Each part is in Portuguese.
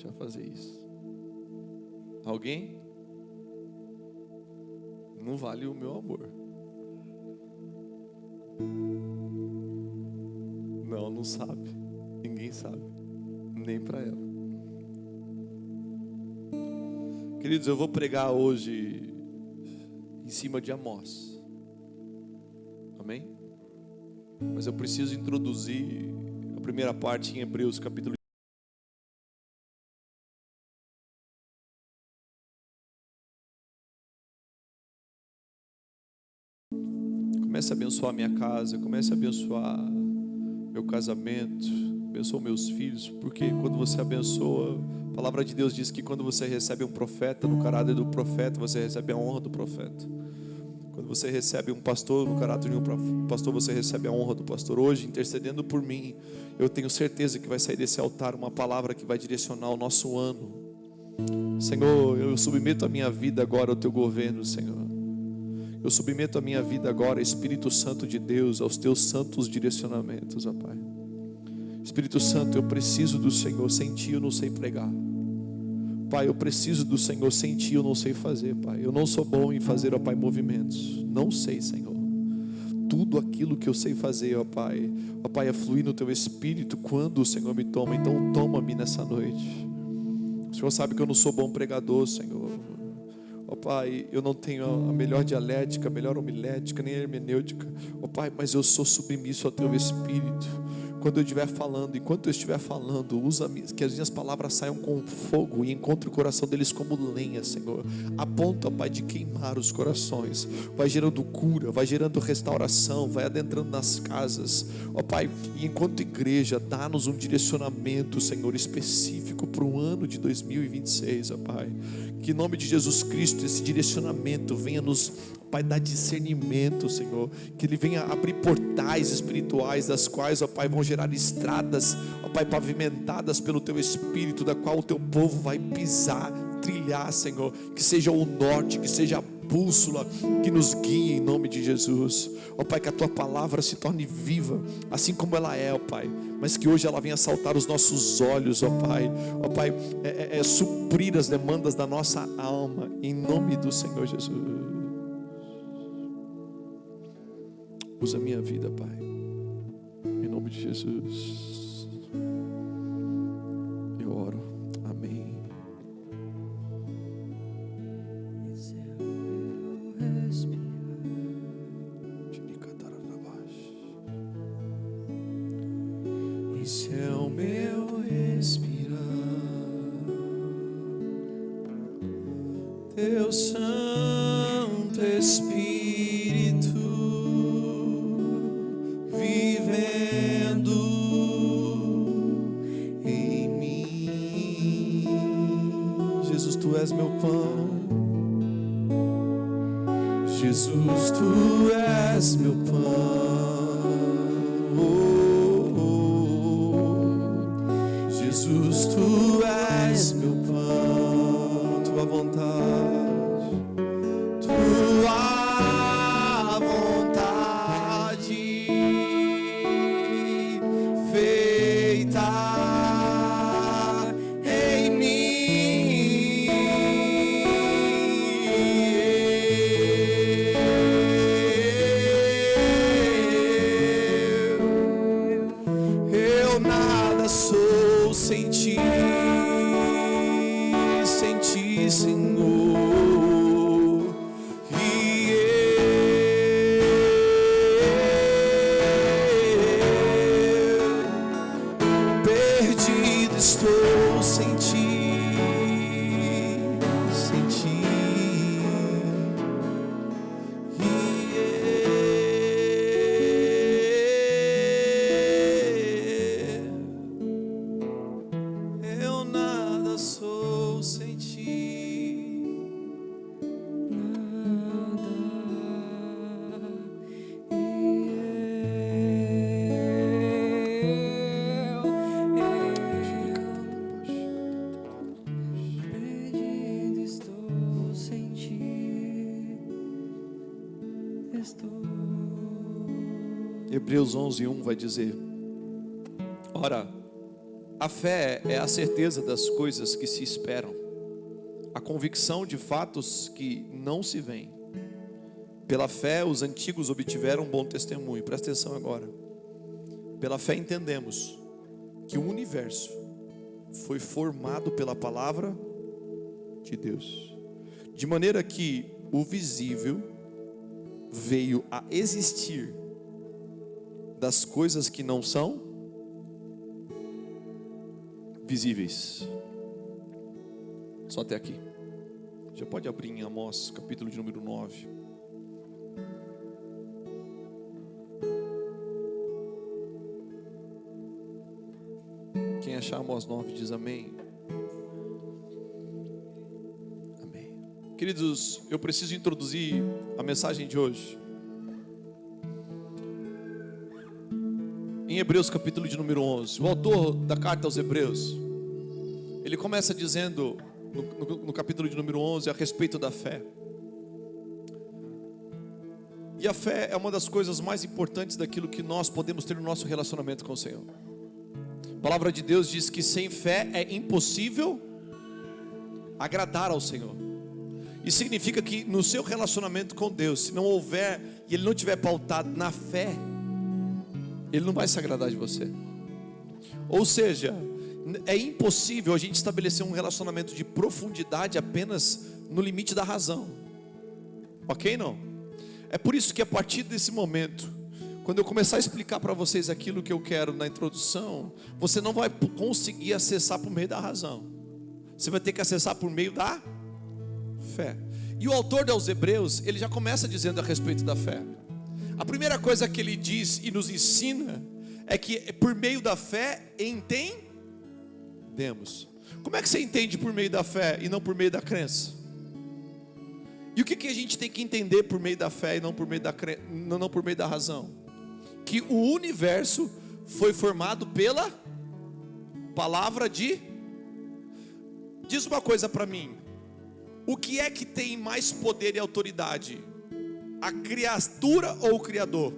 a fazer isso. Alguém? Não vale o meu amor. Não sabe. Ninguém sabe. Nem para ela. Queridos, eu vou pregar hoje em cima de Amós. Amém? Mas eu preciso introduzir a primeira parte em Hebreus capítulo. Comece a abençoar minha casa, comece a abençoar meu casamento, abençoa meus filhos, porque quando você abençoa, a palavra de Deus diz que quando você recebe um profeta no caráter do profeta, você recebe a honra do profeta. Quando você recebe um pastor no caráter de um pastor, você recebe a honra do pastor. Hoje, intercedendo por mim, eu tenho certeza que vai sair desse altar uma palavra que vai direcionar o nosso ano. Senhor, eu submeto a minha vida agora ao teu governo, Senhor. Eu submeto a minha vida agora, Espírito Santo de Deus, aos teus santos direcionamentos, ó Pai. Espírito Santo, eu preciso do Senhor, sem ti eu não sei pregar. Pai, eu preciso do Senhor, sem ti eu não sei fazer, Pai. Eu não sou bom em fazer, ó Pai, movimentos. Não sei, Senhor. Tudo aquilo que eu sei fazer, ó Pai, é fluir no teu Espírito quando o Senhor me toma. Então toma-me nessa noite. O Senhor sabe que eu não sou bom pregador, Senhor. Ó Pai, eu não tenho a melhor dialética, a melhor homilética, nem a hermenêutica. Ó Pai, mas eu sou submisso ao teu Espírito. Quando eu estiver falando, enquanto eu estiver falando, que as minhas palavras saiam com fogo e encontre o coração deles como lenha, Senhor. Aponta, Pai, de queimar os corações. Vai gerando cura, vai gerando restauração, vai adentrando nas casas. Ó Pai, e enquanto igreja, dá-nos um direcionamento, Senhor, específico para o ano de 2026, ó Pai. Que em nome de Jesus Cristo, esse direcionamento venha nos, Pai, dar discernimento, Senhor. Que Ele venha abrir portais espirituais, das quais, ó Pai, vão gerar estradas, ó Pai, pavimentadas pelo Teu Espírito, da qual o Teu povo vai pisar, trilhar, Senhor. Que seja o norte, que seja a bússola que nos guie em nome de Jesus. Ó Pai, que a Tua palavra se torne viva, assim como ela é, ó Pai, mas que hoje ela venha saltar os nossos olhos, ó Pai. Ó Pai, suprir as demandas da nossa alma, em nome do Senhor Jesus. Usa a minha vida, Pai, em nome de Jesus. Eu oro, amém. Esse é o meu respirar, Teu Santo Espírito vivendo em mim. Jesus, Tu és meu pão. Jesus, Tu és meu pão. Jesus, Tu és meu pão, Tua vontade, Tua vontade feita em mim. Eu nada sou sem ti, Senhor. E eu perdido estou sem ti, sem ti. Eu nada sou sem ti, nada. Perdido estou sem ti, estou. Hebreus 11:1 vai dizer: ora, A fé é a certeza das coisas que se esperam, a convicção de fatos que não se veem. Pela fé os antigos obtiveram um bom testemunho. Presta atenção agora. Pela fé entendemos que o universo foi formado pela palavra de Deus, de maneira que o visível veio a existir das coisas que não são visíveis. Só até aqui. Já pode abrir em Amós, capítulo de número 9. Quem achar Amós 9 diz amém. Amém. Queridos, eu preciso introduzir a mensagem de hoje. Em Hebreus capítulo de número 11, o autor da carta aos Hebreus, ele começa dizendo no capítulo de número 11 a respeito da fé. E a fé é uma das coisas mais importantes daquilo que nós podemos ter no nosso relacionamento com o Senhor. A palavra de Deus diz que sem fé é impossível agradar ao Senhor. Isso significa que no seu relacionamento com Deus, se não houver e ele não estiver pautado na fé, ele não vai se agradar de você. Ou seja, é impossível a gente estabelecer um relacionamento de profundidade apenas no limite da razão. Ok, não? É por isso que a partir desse momento, quando eu começar a explicar para vocês aquilo que eu quero na introdução, você não vai conseguir acessar por meio da razão. Você vai ter que acessar por meio da fé. E o autor aos Hebreus, ele já começa dizendo a respeito da fé. A primeira coisa que ele diz e nos ensina é que por meio da fé entendemos. Como é que você entende por meio da fé e não por meio da crença? E o que a gente tem que entender por meio da fé e não por meio da não por meio da razão? Que o universo foi formado pela palavra de... Diz uma coisa para mim. O que é que tem mais poder e autoridade? A criatura ou o Criador?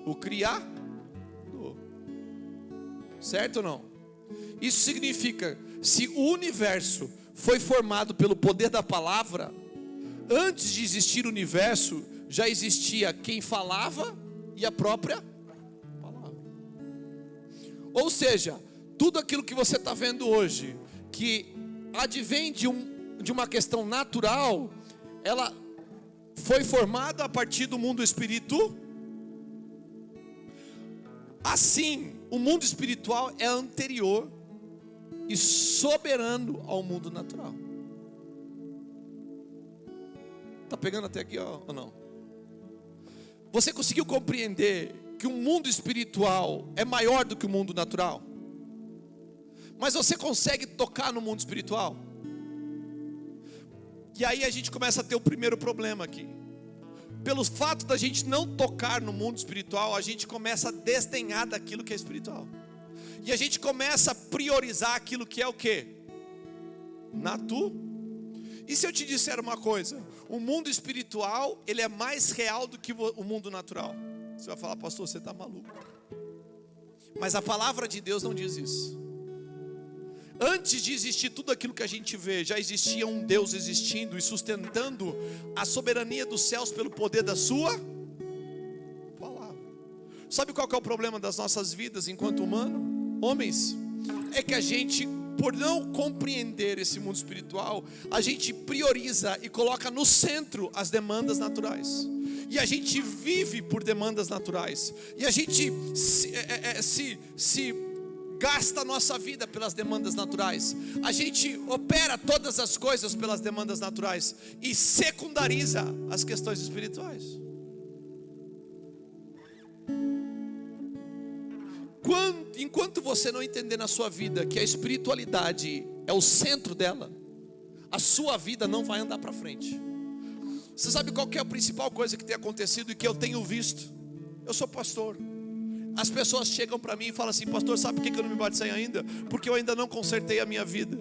O Criador. Certo ou não? Isso significa, se o universo foi formado pelo poder da palavra, antes de existir o universo, já existia quem falava e a própria palavra. Ou seja, tudo aquilo que você está vendo hoje, que advém de uma questão natural, ela foi formada a partir do mundo espiritual. Assim, o mundo espiritual é anterior e soberano ao mundo natural. Está pegando até aqui, ó, ou não? Você conseguiu compreender que o mundo espiritual é maior do que o mundo natural? Mas você consegue tocar no mundo espiritual? E aí a gente começa a ter o primeiro problema aqui. Pelo fato da gente não tocar no mundo espiritual, a gente começa a desdenhar daquilo que é espiritual. E a gente começa a priorizar aquilo que é o quê? E se eu te disser uma coisa? O mundo espiritual, ele é mais real do que o mundo natural. Você vai falar, pastor, você está maluco. Mas a palavra de Deus não diz isso. Antes de existir tudo aquilo que a gente vê, já existia um Deus existindo e sustentando a soberania dos céus pelo poder da sua palavra. Sabe qual que é o problema das nossas vidas enquanto homens? É que a gente, por não compreender esse mundo espiritual, a gente prioriza e coloca no centro as demandas naturais. E a gente vive por demandas naturais. E a gente se gasta a nossa vida pelas demandas naturais. A gente opera todas as coisas pelas demandas naturais e secundariza as questões espirituais. Enquanto você não entender na sua vida que a espiritualidade é o centro dela, a sua vida não vai andar para frente. Você sabe qual que é a principal coisa que tem acontecido e que eu tenho visto? Eu sou pastor. As pessoas chegam para mim e falam assim, pastor, sabe por que eu não me batizei ainda? Porque eu ainda não consertei a minha vida.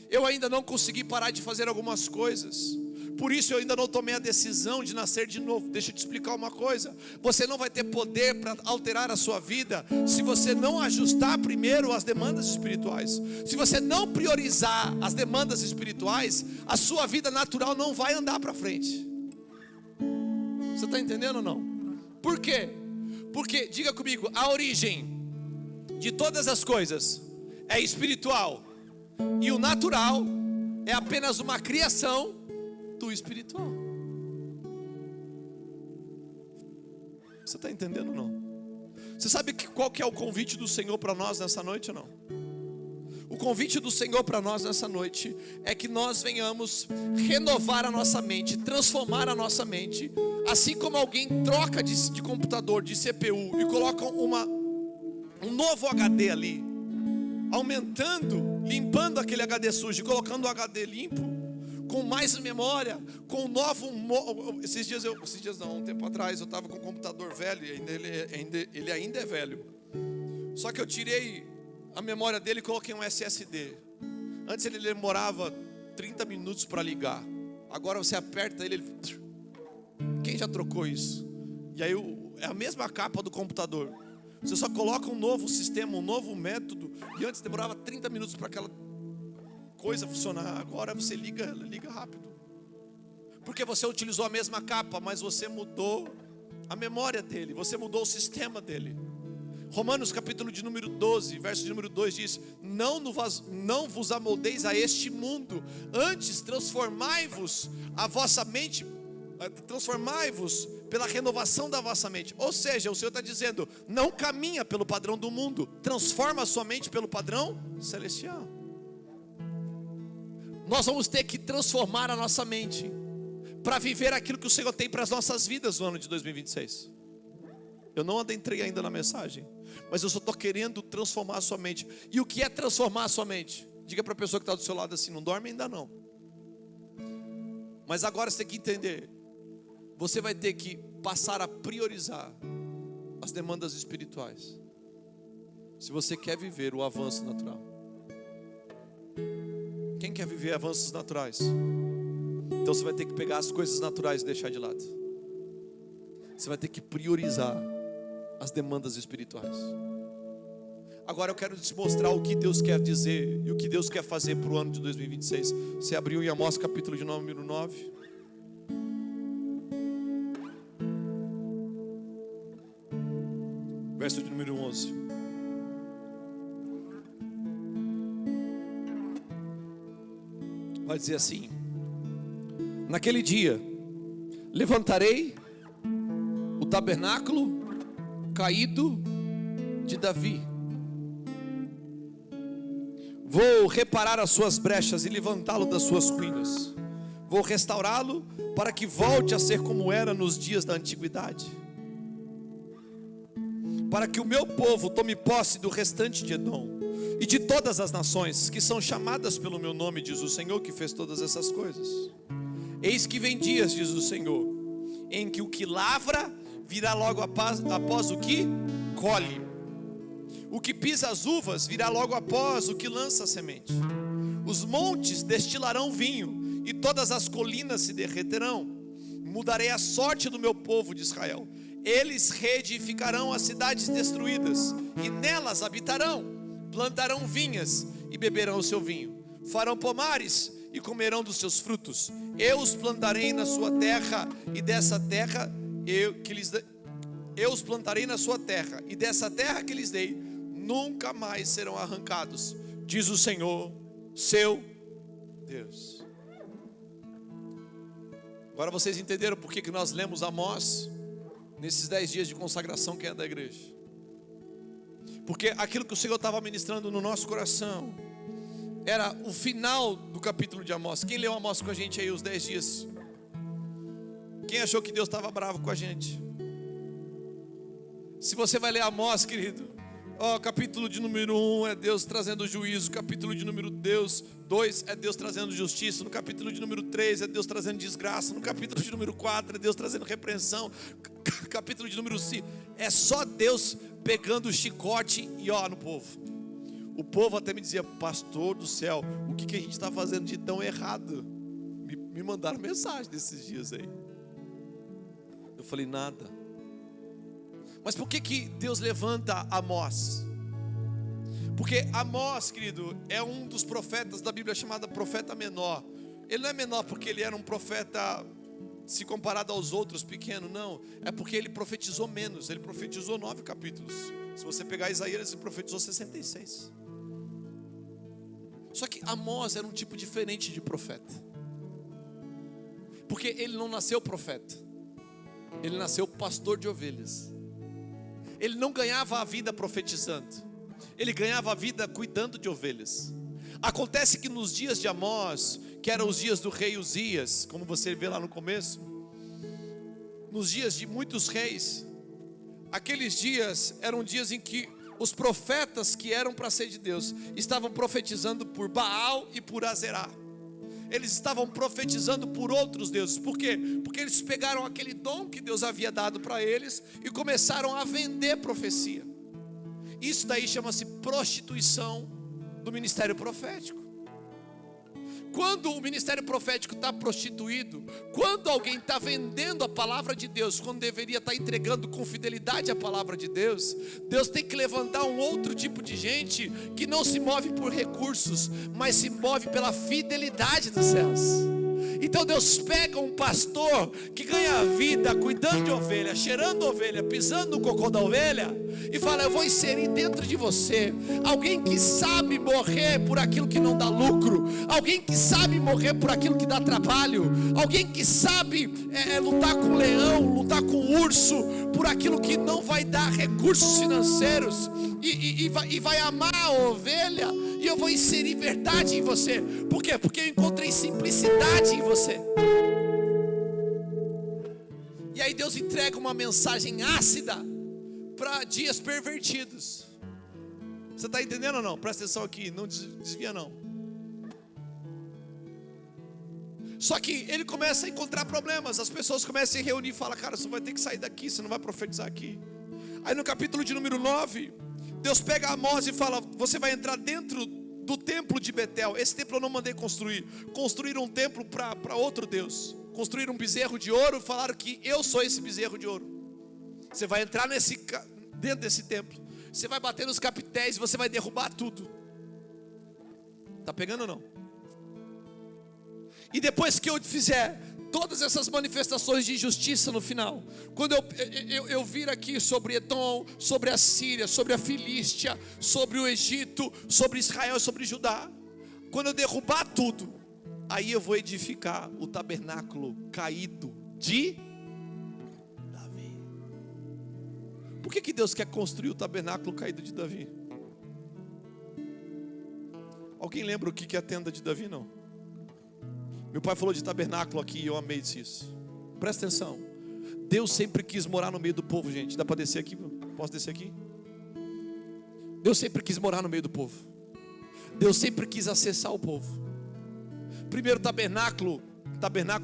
Eu ainda não consegui parar de fazer algumas coisas. Por isso eu ainda não tomei a decisão de nascer de novo. Deixa eu te explicar uma coisa. Você não vai ter poder para alterar a sua vida se você não ajustar primeiro as demandas espirituais. Se você não priorizar as demandas espirituais, a sua vida natural não vai andar para frente. Você está entendendo ou não? Por quê? Porque, diga comigo, a origem de todas as coisas é espiritual, e o natural é apenas uma criação do espiritual. Você está entendendo ou não? Você sabe qual que é o convite do Senhor para nós nessa noite ou não? O convite do Senhor para nós nessa noite é que nós venhamos renovar a nossa mente, transformar a nossa mente. Assim como alguém troca de computador, de CPU, e coloca um novo HD ali, aumentando, limpando aquele HD sujo, colocando o HD limpo, com mais memória, com um novo. Um tempo atrás eu estava com um computador velho, e ele ainda é velho. Só que eu tirei a memória dele e coloquei um SSD. Antes ele demorava 30 minutos para ligar. Agora você aperta ele. Quem já trocou isso? E aí é a mesma capa do computador. Você só coloca um novo sistema, um novo método. E antes demorava 30 minutos para aquela coisa funcionar. Agora você liga rápido. Porque você utilizou a mesma capa, mas você mudou a memória dele, você mudou o sistema dele. Romanos capítulo de número 12, verso de número 2 diz: não vos amoldeis a este mundo, antes transformai-vos a vossa mente, transformai-vos pela renovação da vossa mente. Ou seja, o Senhor está dizendo: não caminha pelo padrão do mundo, transforma a sua mente pelo padrão celestial. Nós vamos ter que transformar a nossa mente para viver aquilo que o Senhor tem para as nossas vidas no ano de 2026. Eu não adentrei ainda na mensagem, mas eu só estou querendo transformar a sua mente. E o que é transformar a sua mente? Diga para a pessoa que está do seu lado assim: não dorme ainda não. Mas agora você tem que entender. Você vai ter que passar a priorizar as demandas espirituais, se você quer viver o avanço natural. Quem quer viver avanços naturais? Então você vai ter que pegar as coisas naturais e deixar de lado. Você vai ter que priorizar as demandas espirituais. Agora eu quero te mostrar o que Deus quer dizer e o que Deus quer fazer para o ano de 2026. Você abriu em Amós capítulo de número 9. Verso de número 11. Vai dizer assim: naquele dia levantarei o tabernáculo caído de Davi, vou reparar as suas brechas e levantá-lo das suas ruínas, vou restaurá-lo para que volte a ser como era nos dias da antiguidade, para que o meu povo tome posse do restante de Edom e de todas as nações que são chamadas pelo meu nome, diz o Senhor que fez todas essas coisas. Eis que vem dias, diz o Senhor, em que o que lavra virá logo após o que colhe, o que pisa as uvas virá logo após o que lança a semente. Os montes destilarão vinho e todas as colinas se derreterão. Mudarei a sorte do meu povo de Israel. Eles reedificarão as cidades destruídas e nelas habitarão. Plantarão vinhas e beberão o seu vinho. Farão pomares e comerão dos seus frutos. Eu os plantarei na sua terra e dessa terra eu os plantarei na sua terra, e dessa terra que lhes dei, nunca mais serão arrancados, diz o Senhor, seu Deus. Agora vocês entenderam por que nós lemos Amós nesses 10 dias de consagração que é da igreja? Porque aquilo que o Senhor estava ministrando no nosso coração era o final do capítulo de Amós. Quem leu Amós com a gente aí os 10 dias? Quem achou que Deus estava bravo com a gente? Se você vai ler Amós, querido, capítulo de número 1 é Deus trazendo juízo, capítulo de número 2 é Deus trazendo justiça, no capítulo de número 3 é Deus trazendo desgraça, no capítulo de número 4 é Deus trazendo repreensão, capítulo de número 5 é só Deus pegando o chicote e no povo. O povo até me dizia: pastor do céu, o que a gente está fazendo de tão errado? me mandaram mensagem desses dias aí. Eu falei, nada. Mas por que Deus levanta Amós? Porque Amós, querido, é um dos profetas da Bíblia chamado profeta menor. Ele não é menor porque ele era um profeta, se comparado aos outros, pequeno, não. É porque ele profetizou menos. Ele profetizou 9 capítulos. Se você pegar Isaías, ele profetizou 66. Só que Amós era um tipo diferente de profeta. Porque ele não nasceu profeta. Ele nasceu pastor de ovelhas. Ele não ganhava a vida profetizando. Ele ganhava a vida cuidando de ovelhas. Acontece que nos dias de Amós, que eram os dias do rei Uzias, como você vê lá no começo, nos dias de muitos reis, aqueles dias eram dias em que os profetas que eram para ser de Deus estavam profetizando por Baal e por Azerá. Eles estavam profetizando por outros deuses. Por quê? Porque eles pegaram aquele dom que Deus havia dado para eles e começaram a vender profecia. Isso daí chama-se prostituição do ministério profético. Quando o ministério profético está prostituído, quando alguém está vendendo a palavra de Deus, quando deveria estar entregando com fidelidade a palavra de Deus, Deus tem que levantar um outro tipo de gente que não se move por recursos, mas se move pela fidelidade dos céus. Então Deus pega um pastor que ganha a vida cuidando de ovelha, cheirando ovelha, pisando no cocô da ovelha, e fala: eu vou inserir dentro de você alguém que sabe morrer por aquilo que não dá lucro, alguém que sabe morrer por aquilo que dá trabalho, alguém que sabe lutar com o leão, lutar com o urso, por aquilo que não vai dar recursos financeiros, e vai amar a ovelha. E eu vou inserir verdade em você. Por quê? Porque eu encontrei simplicidade em você. E aí Deus entrega uma mensagem ácida para dias pervertidos. Você está entendendo ou não? Presta atenção aqui, não desvia não. Só que ele começa a encontrar problemas. As pessoas começam a se reunir e falam: cara, você vai ter que sair daqui, você não vai profetizar aqui. Aí no capítulo de número 9, Deus pega Amós e fala: você vai entrar dentro do templo de Betel. Esse templo eu não mandei construir. Construíram um templo para outro Deus. Construíram um bezerro de ouro e falaram que eu sou esse bezerro de ouro. Você vai entrar dentro desse templo. Você vai bater nos capitéis e você vai derrubar tudo. Está pegando ou não? E depois que eu fizer todas essas manifestações de justiça no final, quando eu vir aqui sobre Edom, sobre a Síria, sobre a Filístia, sobre o Egito, sobre Israel, sobre Judá, quando eu derrubar tudo, aí eu vou edificar o tabernáculo caído de Davi. Por que Deus quer construir o tabernáculo caído de Davi? Alguém lembra o que é a tenda de Davi? Não. Meu pai falou de tabernáculo aqui e eu amei isso. Presta atenção. Deus sempre quis morar no meio do povo, gente. Dá para descer aqui? Posso descer aqui? Deus sempre quis morar no meio do povo. Deus sempre quis acessar o povo. Primeiro tabernáculo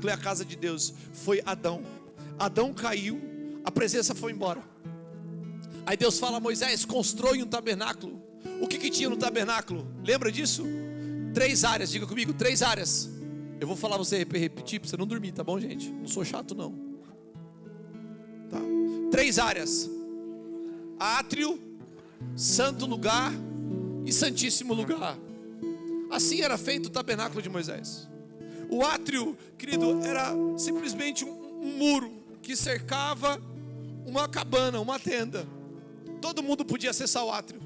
é a casa de Deus. Foi Adão. Adão caiu, a presença foi embora. Aí Deus fala a Moisés: constrói um tabernáculo. O que tinha no tabernáculo? Lembra disso? 3 áreas, diga comigo, 3 áreas. Eu vou falar você repetir para você não dormir, tá bom, gente? Não sou chato não. Tá. 3 áreas: átrio, santo lugar e santíssimo lugar. Assim era feito o tabernáculo de Moisés. O átrio, querido, era simplesmente um muro que cercava uma cabana, uma tenda. Todo mundo podia acessar o átrio.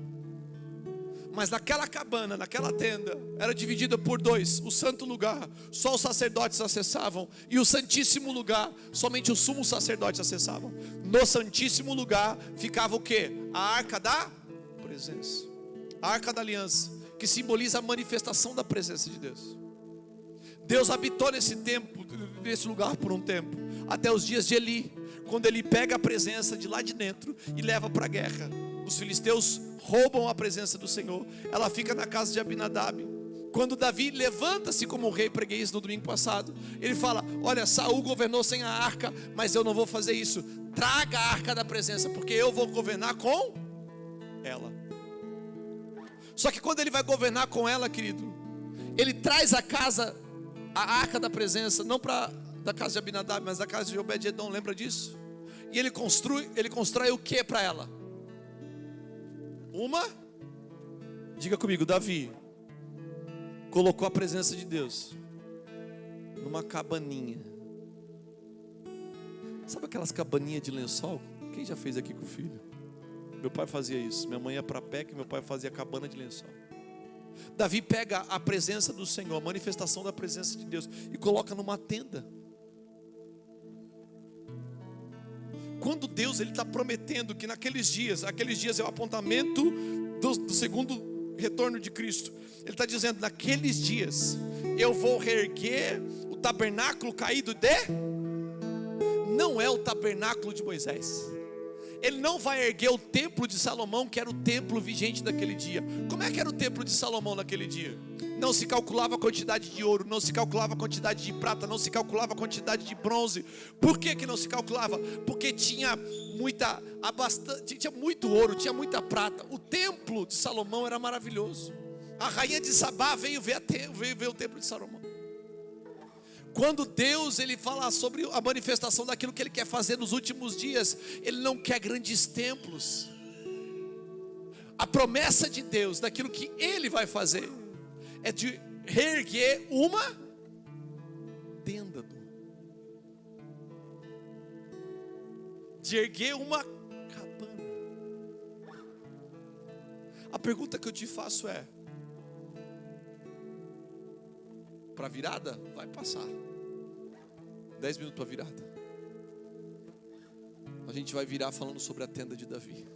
Mas naquela cabana, naquela tenda, era dividida por 2. O santo lugar, só os sacerdotes acessavam. E o santíssimo lugar, somente os sumos sacerdotes acessavam. No santíssimo lugar ficava o quê? A arca da presença. A arca da aliança, que simboliza a manifestação da presença de Deus. Deus habitou nesse lugar por um tempo, até os dias de Eli, quando ele pega a presença de lá de dentro e leva para a guerra. Os filisteus roubam a presença do Senhor. Ela fica na casa de Abinadab. Quando Davi levanta-se como rei, preguei isso no domingo passado, ele fala: olha, Saul governou sem a arca, mas eu não vou fazer isso. Traga a arca da presença, porque eu vou governar com ela. Só que quando ele vai governar com ela, querido, ele traz a casa a arca da presença, não para da casa de Abinadab, mas da casa de Obed-edom, lembra disso? E ele constrói o que para ela? Diga comigo, Davi colocou a presença de Deus numa cabaninha. Sabe aquelas cabaninhas de lençol? Quem já fez aqui com o filho? Meu pai fazia isso. Minha mãe ia para Peca e meu pai fazia cabana de lençol. Davi pega a presença do Senhor, a manifestação da presença de Deus, e coloca numa tenda. Quando Deus está prometendo que aqueles dias é o apontamento do segundo retorno de Cristo. Ele está dizendo, naqueles dias eu vou reerguer o tabernáculo caído não é o tabernáculo de Moisés. Ele não vai erguer o templo de Salomão, que era o templo vigente daquele dia. Como é que era o templo de Salomão naquele dia? Não se calculava a quantidade de ouro, não se calculava a quantidade de prata, não se calculava a quantidade de bronze. Por que não se calculava? Porque tinha muito ouro, tinha muita prata. O templo de Salomão era maravilhoso. A rainha de Sabá veio ver o templo de Salomão. Quando Deus ele fala sobre a manifestação daquilo que Ele quer fazer nos últimos dias, Ele não quer grandes templos. A promessa de Deus, daquilo que Ele vai fazer, é de reerguer uma tenda, de erguer uma cabana. A pergunta que eu te faço é: para virada? Vai passar 10 minutos para virada. A gente vai virar falando sobre a tenda de Davi.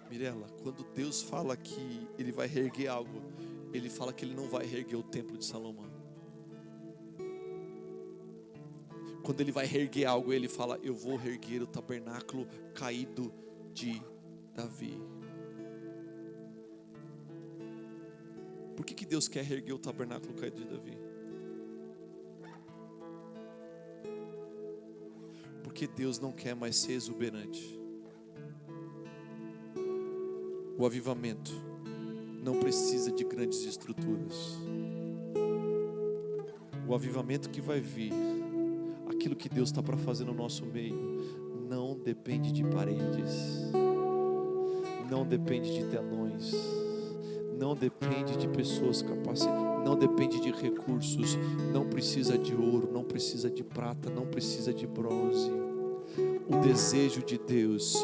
Mirela, quando Deus fala que Ele vai reerguer algo, Ele fala que Ele não vai reerguer o templo de Salomão. Quando Ele vai reerguer algo, Ele fala: eu vou reerguer o tabernáculo caído de Davi. Por que Deus quer reerguer o tabernáculo caído de Davi? Porque Deus não quer mais ser exuberante. O avivamento não precisa de grandes estruturas. O avivamento que vai vir, aquilo que Deus está para fazer no nosso meio, não depende de paredes, não depende de telões, não depende de pessoas capacitadas, não depende de recursos, não precisa de ouro, não precisa de prata, não precisa de bronze. O desejo de Deus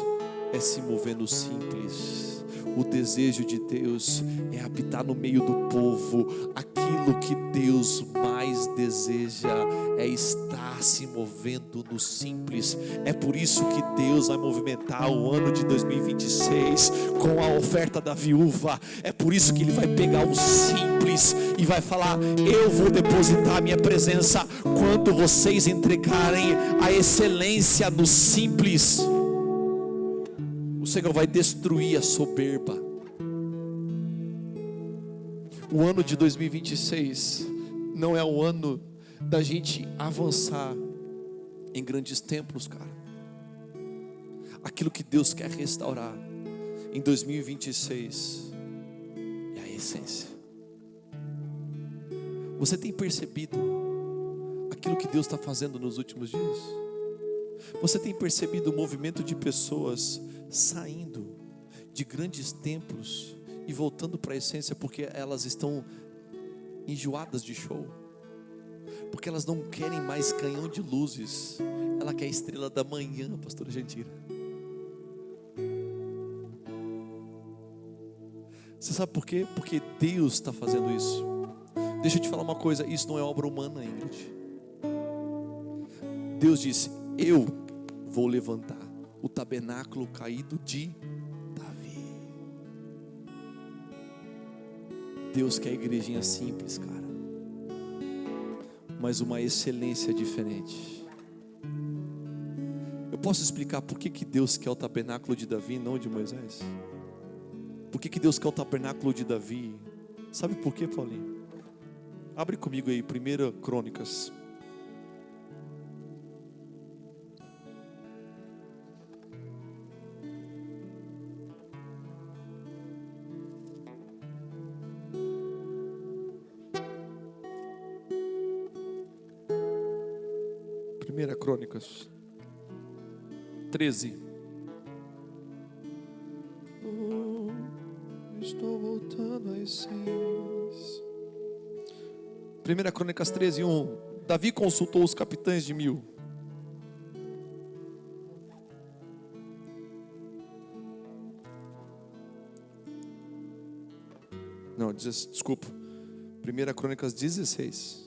é se mover no simples. O desejo de Deus é habitar no meio do povo. Aquilo que Deus mais deseja é estar se movendo no simples. É por isso que Deus vai movimentar o ano de 2026 com a oferta da viúva. É por isso que Ele vai pegar o simples e vai falar: eu vou depositar a minha presença quando vocês entregarem a excelência no simples. O Senhor vai destruir a soberba. O ano de 2026 não é o ano da gente avançar em grandes templos, cara. Aquilo que Deus quer restaurar em 2026 é a essência. Você tem percebido aquilo que Deus está fazendo nos últimos dias? Você tem percebido o movimento de pessoas saindo de grandes templos e voltando para a essência, porque elas estão enjoadas de show, porque elas não querem mais canhão de luzes, ela quer a estrela da manhã, pastora Jandira. Você sabe por quê? Porque Deus está fazendo isso. Deixa eu te falar uma coisa, isso não é obra humana, Ingrid. Deus disse: eu vou levantar o tabernáculo caído de Davi. Deus quer a igrejinha simples, cara, mas uma excelência diferente. Eu posso explicar por que Deus quer o tabernáculo de Davi e não de Moisés? Por que Deus quer o tabernáculo de Davi? Sabe por quê, Paulinho? Abre comigo aí, 1 Crônicas. 1 Crônicas 13. Estou voltando à essência. 1 Crônicas 13, 1. Davi consultou os capitães de 1000. Não, desculpa. 1 Crônicas 16.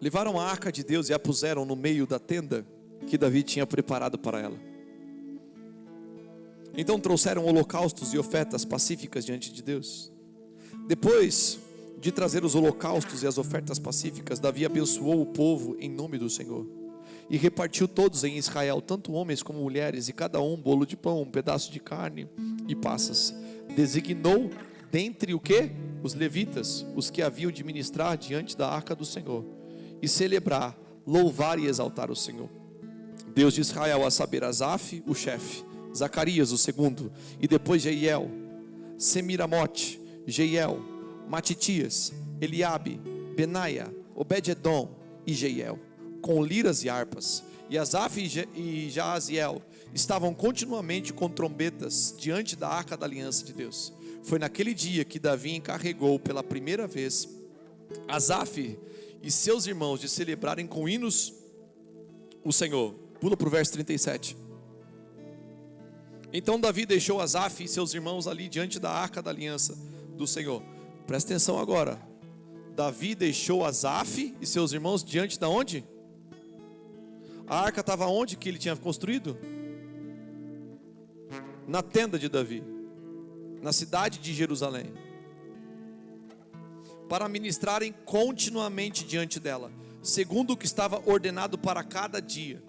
Levaram a arca de Deus e a puseram no meio da tenda que Davi tinha preparado para ela. Então trouxeram holocaustos e ofertas pacíficas diante de Deus. Depois de trazer os holocaustos e as ofertas pacíficas, Davi abençoou o povo em nome do Senhor. E repartiu todos em Israel, tanto homens como mulheres, e cada um bolo de pão, um pedaço de carne e passas. Designou dentre o que? Os levitas, os que haviam de ministrar diante da arca do Senhor, e celebrar, louvar e exaltar o Senhor. Deus de Israel, a saber, Asaf, o chefe, Zacarias, o segundo, e depois Jeiel, Semiramote, Jeiel, Matitias, Eliabe, Benaia, Obed-edom e Jeiel, com liras e harpas. E Asaf e Jaaziel estavam continuamente com trombetas diante da arca da aliança de Deus. Foi naquele dia que Davi encarregou pela primeira vez Asaf e seus irmãos de celebrarem com hinos o Senhor. Pula para o verso 37. Então Davi deixou Asaf e seus irmãos ali diante da arca da aliança do Senhor. Presta atenção agora. Davi deixou Asaf e seus irmãos diante da onde? A arca estava onde que ele tinha construído? Na tenda de Davi, na cidade de Jerusalém, para ministrarem continuamente diante dela, segundo o que estava ordenado para cada dia.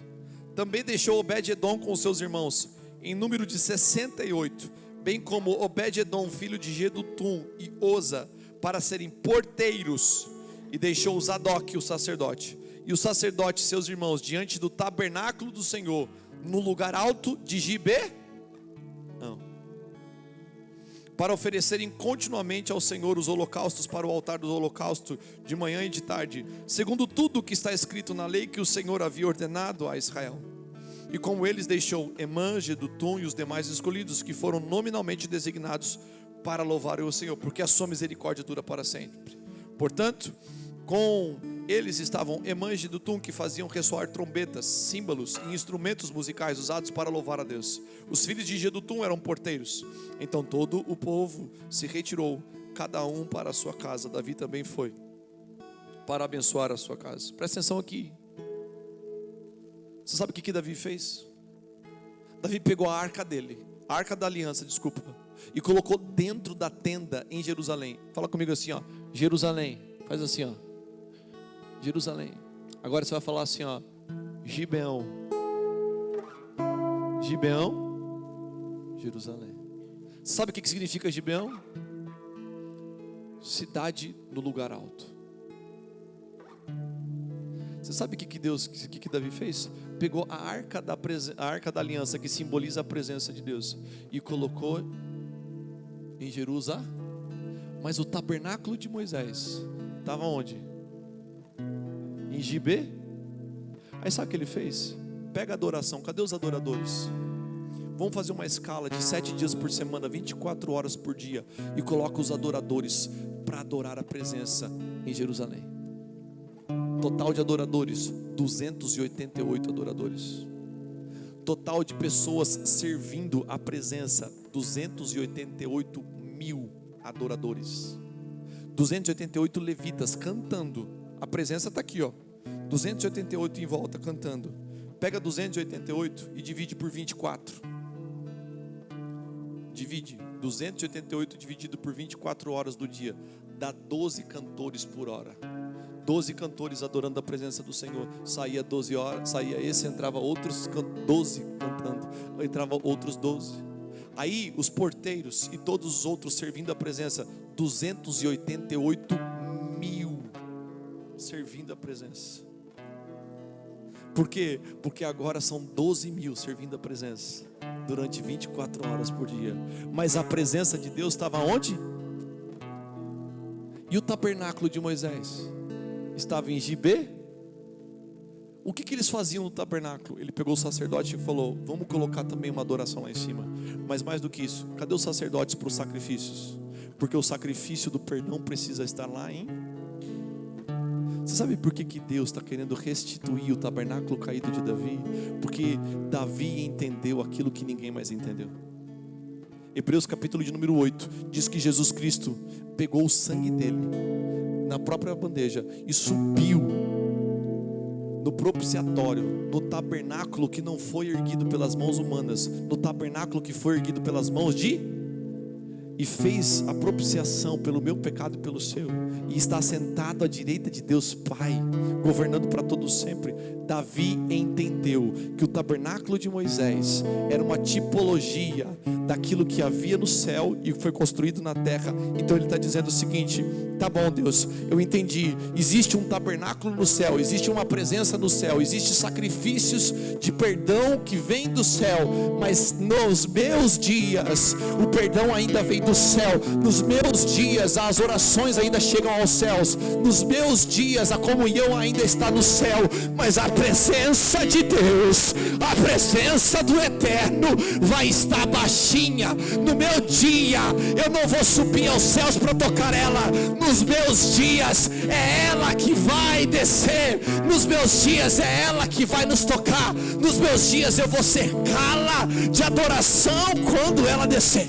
Também deixou Obed-edom com os seus irmãos, em número de 68, bem como Obed-edom, filho de Jedutum, e Oza, para serem porteiros, e deixou Zadok, o sacerdote, e os sacerdotes, seus irmãos, diante do tabernáculo do Senhor, no lugar alto de Gibe, para oferecerem continuamente ao Senhor os holocaustos para o altar do holocausto, de manhã e de tarde, segundo tudo o que está escrito na lei que o Senhor havia ordenado a Israel. E como eles deixou Emã, Jedutum e os demais escolhidos, que foram nominalmente designados para louvar o Senhor, porque a sua misericórdia dura para sempre. Portanto, com eles estavam Emã e Jedutum, que faziam ressoar trombetas, símbolos e instrumentos musicais usados para louvar a Deus. Os filhos de Jedutum eram porteiros. Então todo o povo se retirou, cada um para a sua casa. Davi também foi para abençoar a sua casa. Presta atenção aqui. Você sabe o que Davi fez? Davi pegou a arca dele, a arca da aliança, desculpa, e colocou dentro da tenda em Jerusalém. Fala comigo assim, ó, Jerusalém. Faz assim, ó, Jerusalém. Agora você vai falar assim, ó, Gibeão. Gibeão, Jerusalém. Sabe o que significa Gibeão? Cidade no lugar alto. Você sabe o que Davi fez? Pegou a arca da aliança, que simboliza a presença de Deus, e colocou em Jerusalém. Mas o tabernáculo de Moisés estava onde? Em Gibe. Aí sabe o que ele fez? Pega a adoração. Cadê os adoradores? Vamos fazer uma escala de 7 dias por semana, 24 horas por dia, e coloca os adoradores para adorar a presença em Jerusalém. Total de adoradores, 288 adoradores. Total de pessoas servindo a presença, 288 mil adoradores. 288 levitas cantando. A presença está aqui, ó. 288 em volta cantando. Pega 288 e divide por 24. Divide 288 dividido por 24 horas do dia, dá 12 cantores por hora. 12 cantores adorando a presença do Senhor. Saía 12 horas, saía esse, entrava outros 12 cantando, entrava outros 12. Aí os porteiros e todos os outros servindo a presença, 288 mil servindo a presença. Por quê? Porque agora são 12 mil servindo a presença durante 24 horas por dia. Mas a presença de Deus estava onde? E o tabernáculo de Moisés? estava em Gibe. O que eles faziam no tabernáculo? Ele pegou o sacerdote e falou: vamos colocar também uma adoração lá em cima. Mas mais do que isso, cadê os sacerdotes para os sacrifícios? Porque o sacrifício do perdão precisa estar lá em... Você sabe por que Deus está querendo restituir o tabernáculo caído de Davi? Porque Davi entendeu aquilo que ninguém mais entendeu. Hebreus capítulo de número 8 diz que Jesus Cristo pegou o sangue dele na própria bandeja e subiu no propiciatório, no tabernáculo que não foi erguido pelas mãos humanas, no tabernáculo que foi erguido pelas mãos e fez a propiciação pelo meu pecado e pelo seu, e está sentado à direita de Deus Pai, governando para todos sempre. Davi entendeu que o tabernáculo de Moisés era uma tipologia daquilo que havia no céu e foi construído na terra. Então ele está dizendo o seguinte: tá bom, Deus, eu entendi, existe um tabernáculo no céu, existe uma presença no céu, existe sacrifícios de perdão que vem do céu, mas nos meus dias o perdão ainda vem do céu. Nos meus dias as orações ainda chegam aos céus. Nos meus dias a comunhão ainda está no céu, mas a presença de Deus, a presença do Eterno vai estar baixinha. No meu dia eu não vou subir aos céus para tocar ela. Nos meus dias é ela que vai descer. Nos meus dias é ela que vai nos tocar. Nos meus dias eu vou cercá-la de adoração quando ela descer.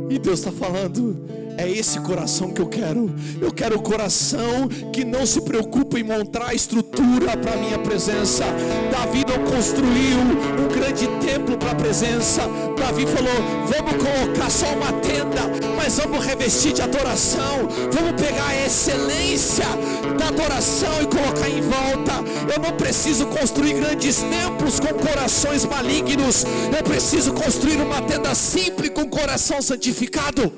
E Deus está falando: é esse coração que eu quero. Eu quero o coração que não se preocupa em montar estrutura para a minha presença. Davi não construiu um grande templo para a presença. Davi falou: vamos colocar só uma tenda, mas vamos revestir de adoração. Vamos pegar a excelência da adoração e colocar em volta. Eu não preciso construir grandes templos com corações malignos. Eu preciso construir uma tenda simples com coração santificado.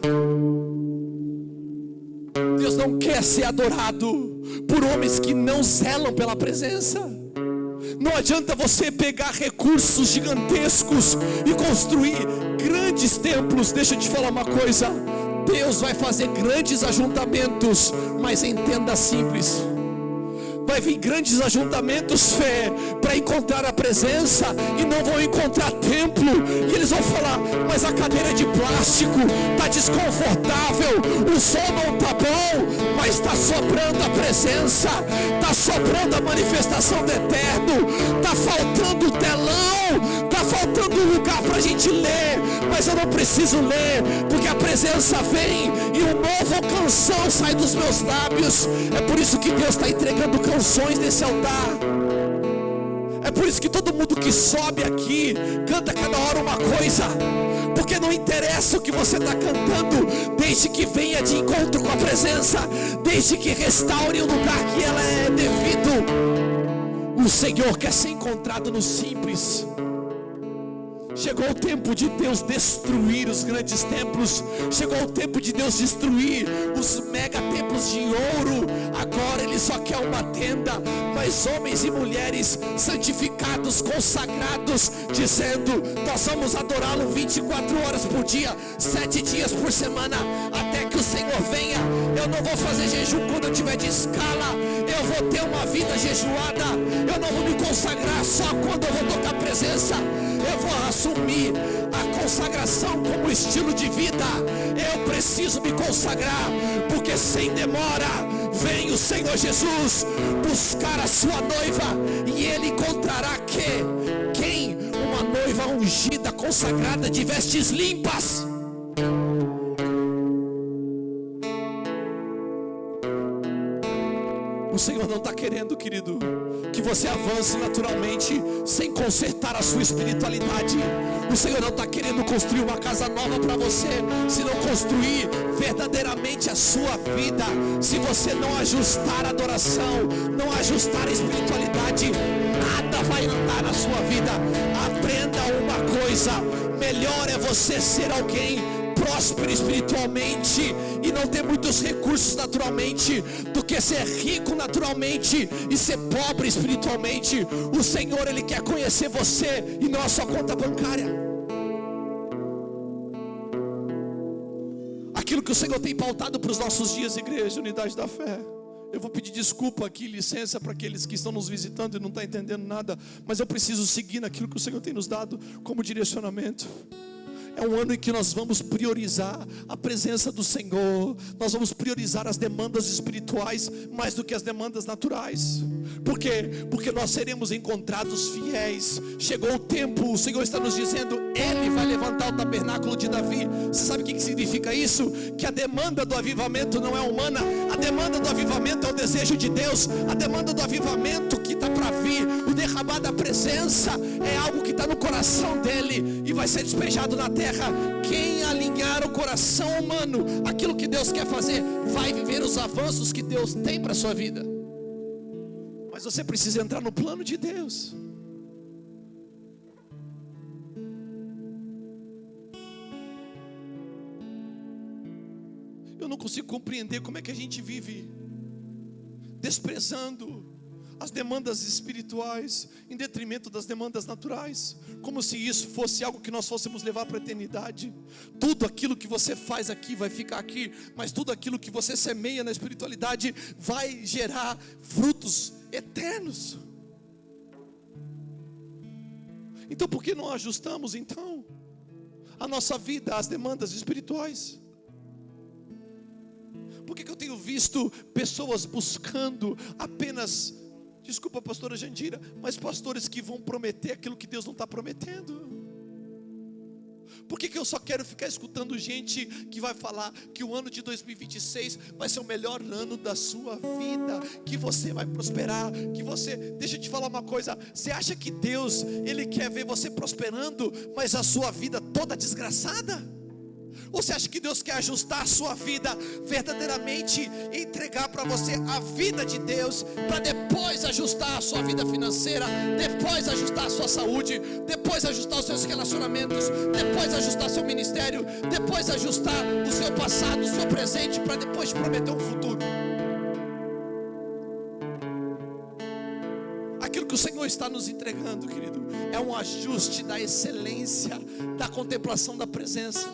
Deus não quer ser adorado por homens que não zelam pela presença. Não adianta você pegar recursos gigantescos e construir grandes templos. Deixa eu te falar uma coisa: Deus vai fazer grandes ajuntamentos, mas em tendas simples. Vai vir grandes ajuntamentos, fé, para encontrar a presença, e não vão encontrar templo. E eles vão falar: mas a cadeira é de plástico, está desconfortável, o som não está bom, mas está sobrando a presença, está sobrando a manifestação do Eterno, está faltando o telão, está faltando um lugar para a gente ler. Mas eu não preciso ler, porque a presença vem e uma nova canção sai dos meus lábios. É por isso que Deus está entregando canções nesse altar. É por isso que todo mundo que sobe aqui canta cada hora uma coisa, porque não interessa o que você está cantando, desde que venha de encontro com a presença, desde que restaure o lugar que ela é devido. O Senhor quer ser encontrado no simples. Chegou o tempo de Deus destruir os grandes templos. Chegou o tempo de Deus destruir os mega templos de ouro. Agora Ele só quer uma tenda, mas homens e mulheres santificados, consagrados, dizendo: nós vamos adorá-lo 24 horas por dia, 7 dias por semana, até que o Senhor venha. Eu não vou fazer jejum quando eu estiver de escala. Eu vou ter uma vida jejuada. Eu não vou me consagrar só quando eu vou tocar presença. Eu vou assumir a consagração como estilo de vida. Eu preciso me consagrar, porque sem demora vem o Senhor Jesus buscar a sua noiva, e Ele encontrará quem? Uma noiva ungida, consagrada, de vestes limpas. O Senhor não está querendo, querido, que você avance naturalmente sem consertar a sua espiritualidade. O Senhor não está querendo construir uma casa nova para você, se não construir verdadeiramente a sua vida. Se você não ajustar a adoração, não ajustar a espiritualidade, nada vai andar na sua vida. Aprenda uma coisa: melhor é você ser alguém próspero espiritualmente e não ter muitos recursos naturalmente, do que ser rico naturalmente e ser pobre espiritualmente. O Senhor, Ele quer conhecer você e não a sua conta bancária. Aquilo que o Senhor tem pautado para os nossos dias, igreja, unidade da fé. Eu vou pedir desculpa aqui, licença para aqueles que estão nos visitando e não estão entendendo nada, mas eu preciso seguir naquilo que o Senhor tem nos dado como direcionamento. É um ano em que nós vamos priorizar a presença do Senhor. Nós vamos priorizar as demandas espirituais mais do que as demandas naturais. Por quê? Porque nós seremos encontrados fiéis. Chegou o tempo, o Senhor está nos dizendo, Ele vai levantar o tabernáculo de Davi. Você sabe o que significa isso? Que a demanda do avivamento não é humana. A demanda do avivamento é o desejo de Deus. A demanda do avivamento que está para vir, o derramar da presença, é algo que está no coração dEle e vai ser despejado na terra. Quem alinhar o coração humano, aquilo que Deus quer fazer, vai viver os avanços que Deus tem para a sua vida. Mas você precisa entrar no plano de Deus. Eu não consigo compreender como é que a gente vive desprezando as demandas espirituais em detrimento das demandas naturais, como se isso fosse algo que nós fôssemos levar para a eternidade. Tudo aquilo que você faz aqui vai ficar aqui, mas tudo aquilo que você semeia na espiritualidade vai gerar frutos eternos. Então por que não ajustamos então a nossa vida às demandas espirituais? Por que eu tenho visto pessoas buscando apenas, desculpa, pastora Jandira, mas pastores que vão prometer aquilo que Deus não está prometendo? Por que eu só quero ficar escutando gente que vai falar que o ano de 2026 vai ser o melhor ano da sua vida, que você vai prosperar, que você... Deixa eu te falar uma coisa, você acha que Deus, Ele quer ver você prosperando, mas a sua vida toda desgraçada? Ou você acha que Deus quer ajustar a sua vida verdadeiramente, entregar para você a vida de Deus, para depois ajustar a sua vida financeira, depois ajustar a sua saúde, depois ajustar os seus relacionamentos, depois ajustar seu ministério, depois ajustar o seu passado, o seu presente, para depois te prometer um futuro? Aquilo que o Senhor está nos entregando, querido, é um ajuste da excelência, da contemplação da presença.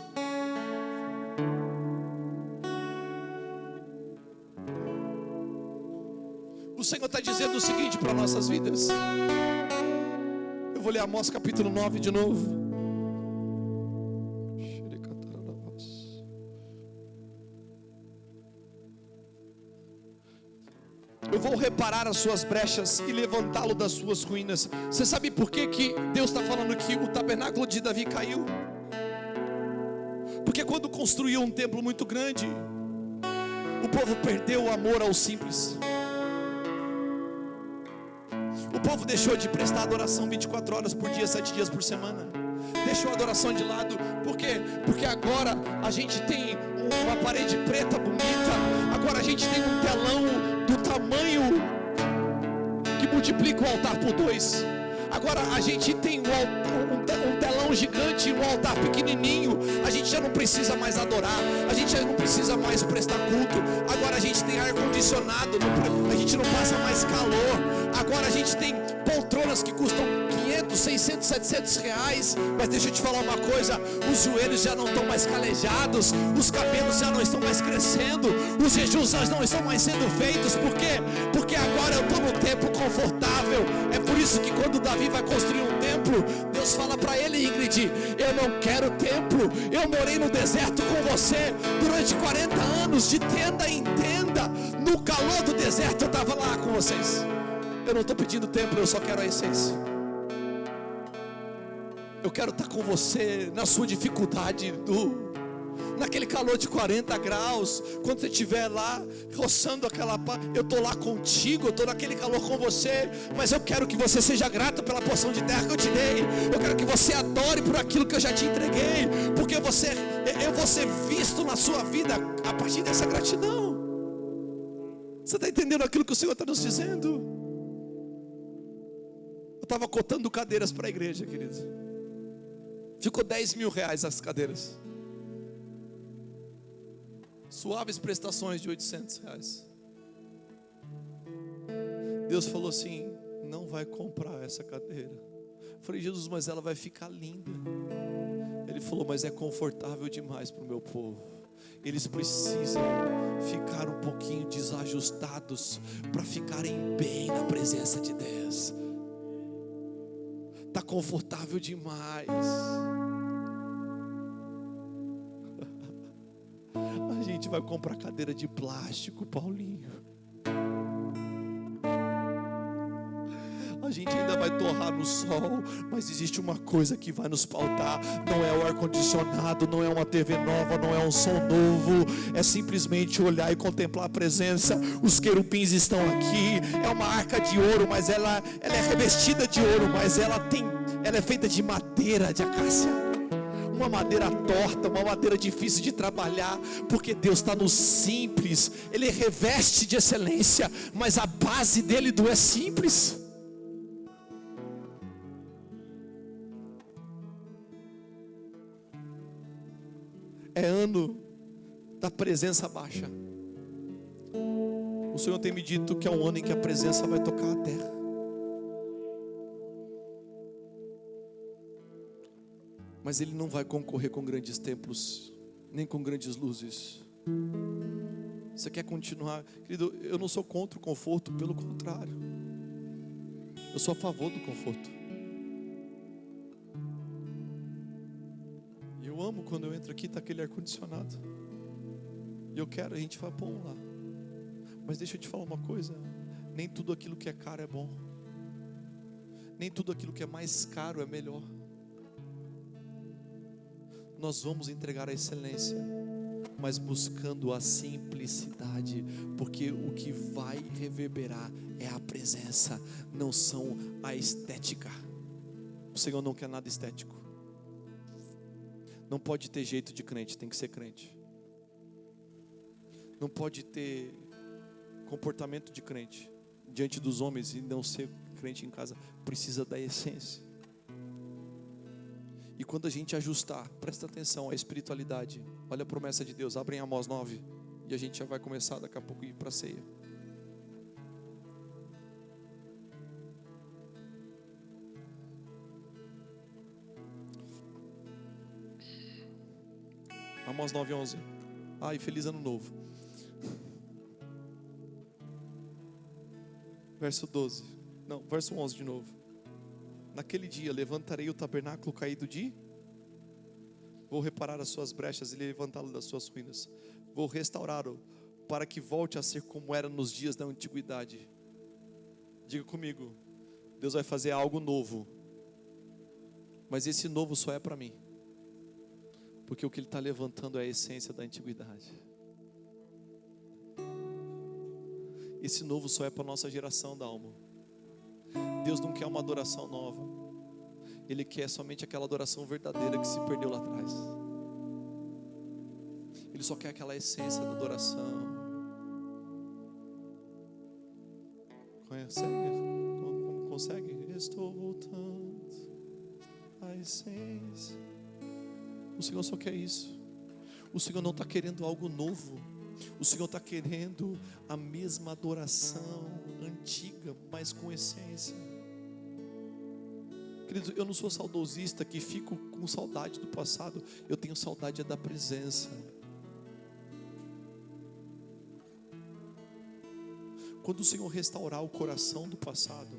O Senhor está dizendo o seguinte para nossas vidas. Eu vou ler Amós capítulo 9 de novo. Eu vou reparar as suas brechas e levantá-lo das suas ruínas. Você sabe por que Deus está falando que o tabernáculo de Davi caiu? Porque quando construiu um templo muito grande, o povo perdeu o amor ao simples. O povo deixou de prestar adoração 24 horas por dia, 7 dias por semana. Deixou a adoração de lado. Por quê? Porque agora a gente tem uma parede preta bonita. Agora a gente tem um telão do tamanho que multiplica o altar por 2. Agora a gente tem um telão gigante, um altar pequenininho. A gente já não precisa mais adorar, a gente já não precisa mais prestar culto. Agora a gente tem ar condicionado, a gente não passa mais calor. Agora a gente tem poltronas que custam 500, 600, 700 reais. Mas deixa eu te falar uma coisa, os joelhos já não estão mais calejados, os cabelos já não estão mais crescendo, os jejuns já não estão mais sendo feitos. Por quê? Porque agora eu estou no tempo confortável. É por isso que quando Davi vai construir um templo, Deus fala para ele: Ingrid, eu não quero templo. Eu morei no deserto com você durante 40 anos, de tenda em tenda. No calor do deserto eu estava lá com vocês. Eu não estou pedindo templo, eu só quero a essência. Eu quero estar com você na sua dificuldade, naquele calor de 40 graus, quando você estiver lá roçando aquela pá, eu estou lá contigo, eu estou naquele calor com você. Mas eu quero que você seja grato pela porção de terra que eu te dei. Eu quero que você adore por aquilo que eu já te entreguei, porque eu vou ser visto na sua vida a partir dessa gratidão. Você está entendendo aquilo que o Senhor está nos dizendo? Eu estava cotando cadeiras para a igreja, queridos. Ficou 10 mil reais as cadeiras. Suaves prestações de 800 reais. Deus falou assim: não vai comprar essa cadeira. Eu falei: Jesus, mas ela vai ficar linda. Ele falou: mas é confortável demais para o meu povo. eles precisam ficar um pouquinho desajustados para ficarem bem na presença de Deus. Está confortável demais. A gente vai comprar cadeira de plástico, Paulinho. A gente ainda vai torrar no sol, mas existe uma coisa que vai nos pautar. Não é o ar-condicionado, não é uma TV nova, não é um som novo. É simplesmente olhar e contemplar a presença. Os querubins estão aqui. É uma arca de ouro, mas ela é revestida de ouro, mas ela é feita de madeira de acácia. Uma madeira torta, uma madeira difícil de trabalhar, porque Deus está no simples. Ele reveste de excelência, mas a base dele não é simples. É ano da presença baixa. O Senhor tem me dito que é um ano em que a presença vai tocar a terra. Mas Ele não vai concorrer com grandes templos, nem com grandes luzes. Você quer continuar? Querido, eu não sou contra o conforto, pelo contrário. Eu sou a favor do conforto. Eu amo quando eu entro aqui, está aquele ar-condicionado. E eu quero, a gente vai bom lá. Mas deixa eu te falar uma coisa. Nem tudo aquilo que é caro é bom. Nem tudo aquilo que é mais caro é melhor. Nós vamos entregar a excelência, mas buscando a simplicidade, porque o que vai reverberar é a presença, não são a estética. O Senhor não quer nada estético. Não pode ter jeito de crente, tem que ser crente. Não pode ter comportamento de crente diante dos homens e não ser crente em casa. Precisa da essência. E quando a gente ajustar, presta atenção, a espiritualidade. Olha a promessa de Deus, abre em Amós 9. E a gente já vai começar daqui a pouco a ir para a ceia. Amós 9:11. Ai, feliz ano novo. Verso 12. Não, verso 11 de novo. Naquele dia levantarei o tabernáculo caído vou reparar as suas brechas e levantá-lo das suas ruínas. Vou restaurá-lo para que volte a ser como era nos dias da antiguidade. Diga comigo, Deus vai fazer algo novo. Mas esse novo só é para mim. Porque o que Ele está levantando é a essência da antiguidade. Esse novo só é para a nossa geração da alma. Deus não quer uma adoração nova. Ele quer somente aquela adoração verdadeira que se perdeu lá atrás. Ele só quer aquela essência da adoração. Como consegue? Estou voltando à essência. O Senhor só quer isso. O Senhor não está querendo algo novo. O Senhor está querendo a mesma adoração antiga, mas com essência. Queridos, eu não sou saudosista que fico com saudade do passado. Eu tenho saudade da presença. Quando o Senhor restaurar o coração do passado,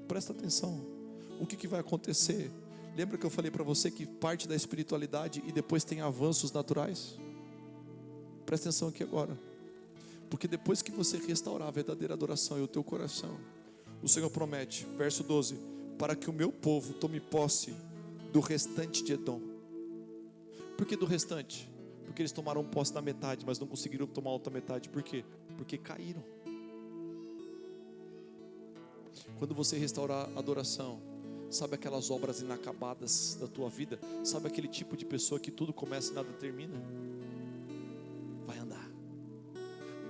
presta atenção, o que vai acontecer? Lembra que eu falei para você que parte da espiritualidade e depois tem avanços naturais? Presta atenção aqui agora. Porque depois que você restaurar a verdadeira adoração e o teu coração, o Senhor promete, verso 12, para que o meu povo tome posse do restante de Edom. Por que do restante? Porque eles tomaram posse da metade, mas não conseguiram tomar a outra metade. Por quê? Porque caíram. Quando você restaurar a adoração, sabe aquelas obras inacabadas da tua vida? Sabe aquele tipo de pessoa que tudo começa e nada termina? Vai andar.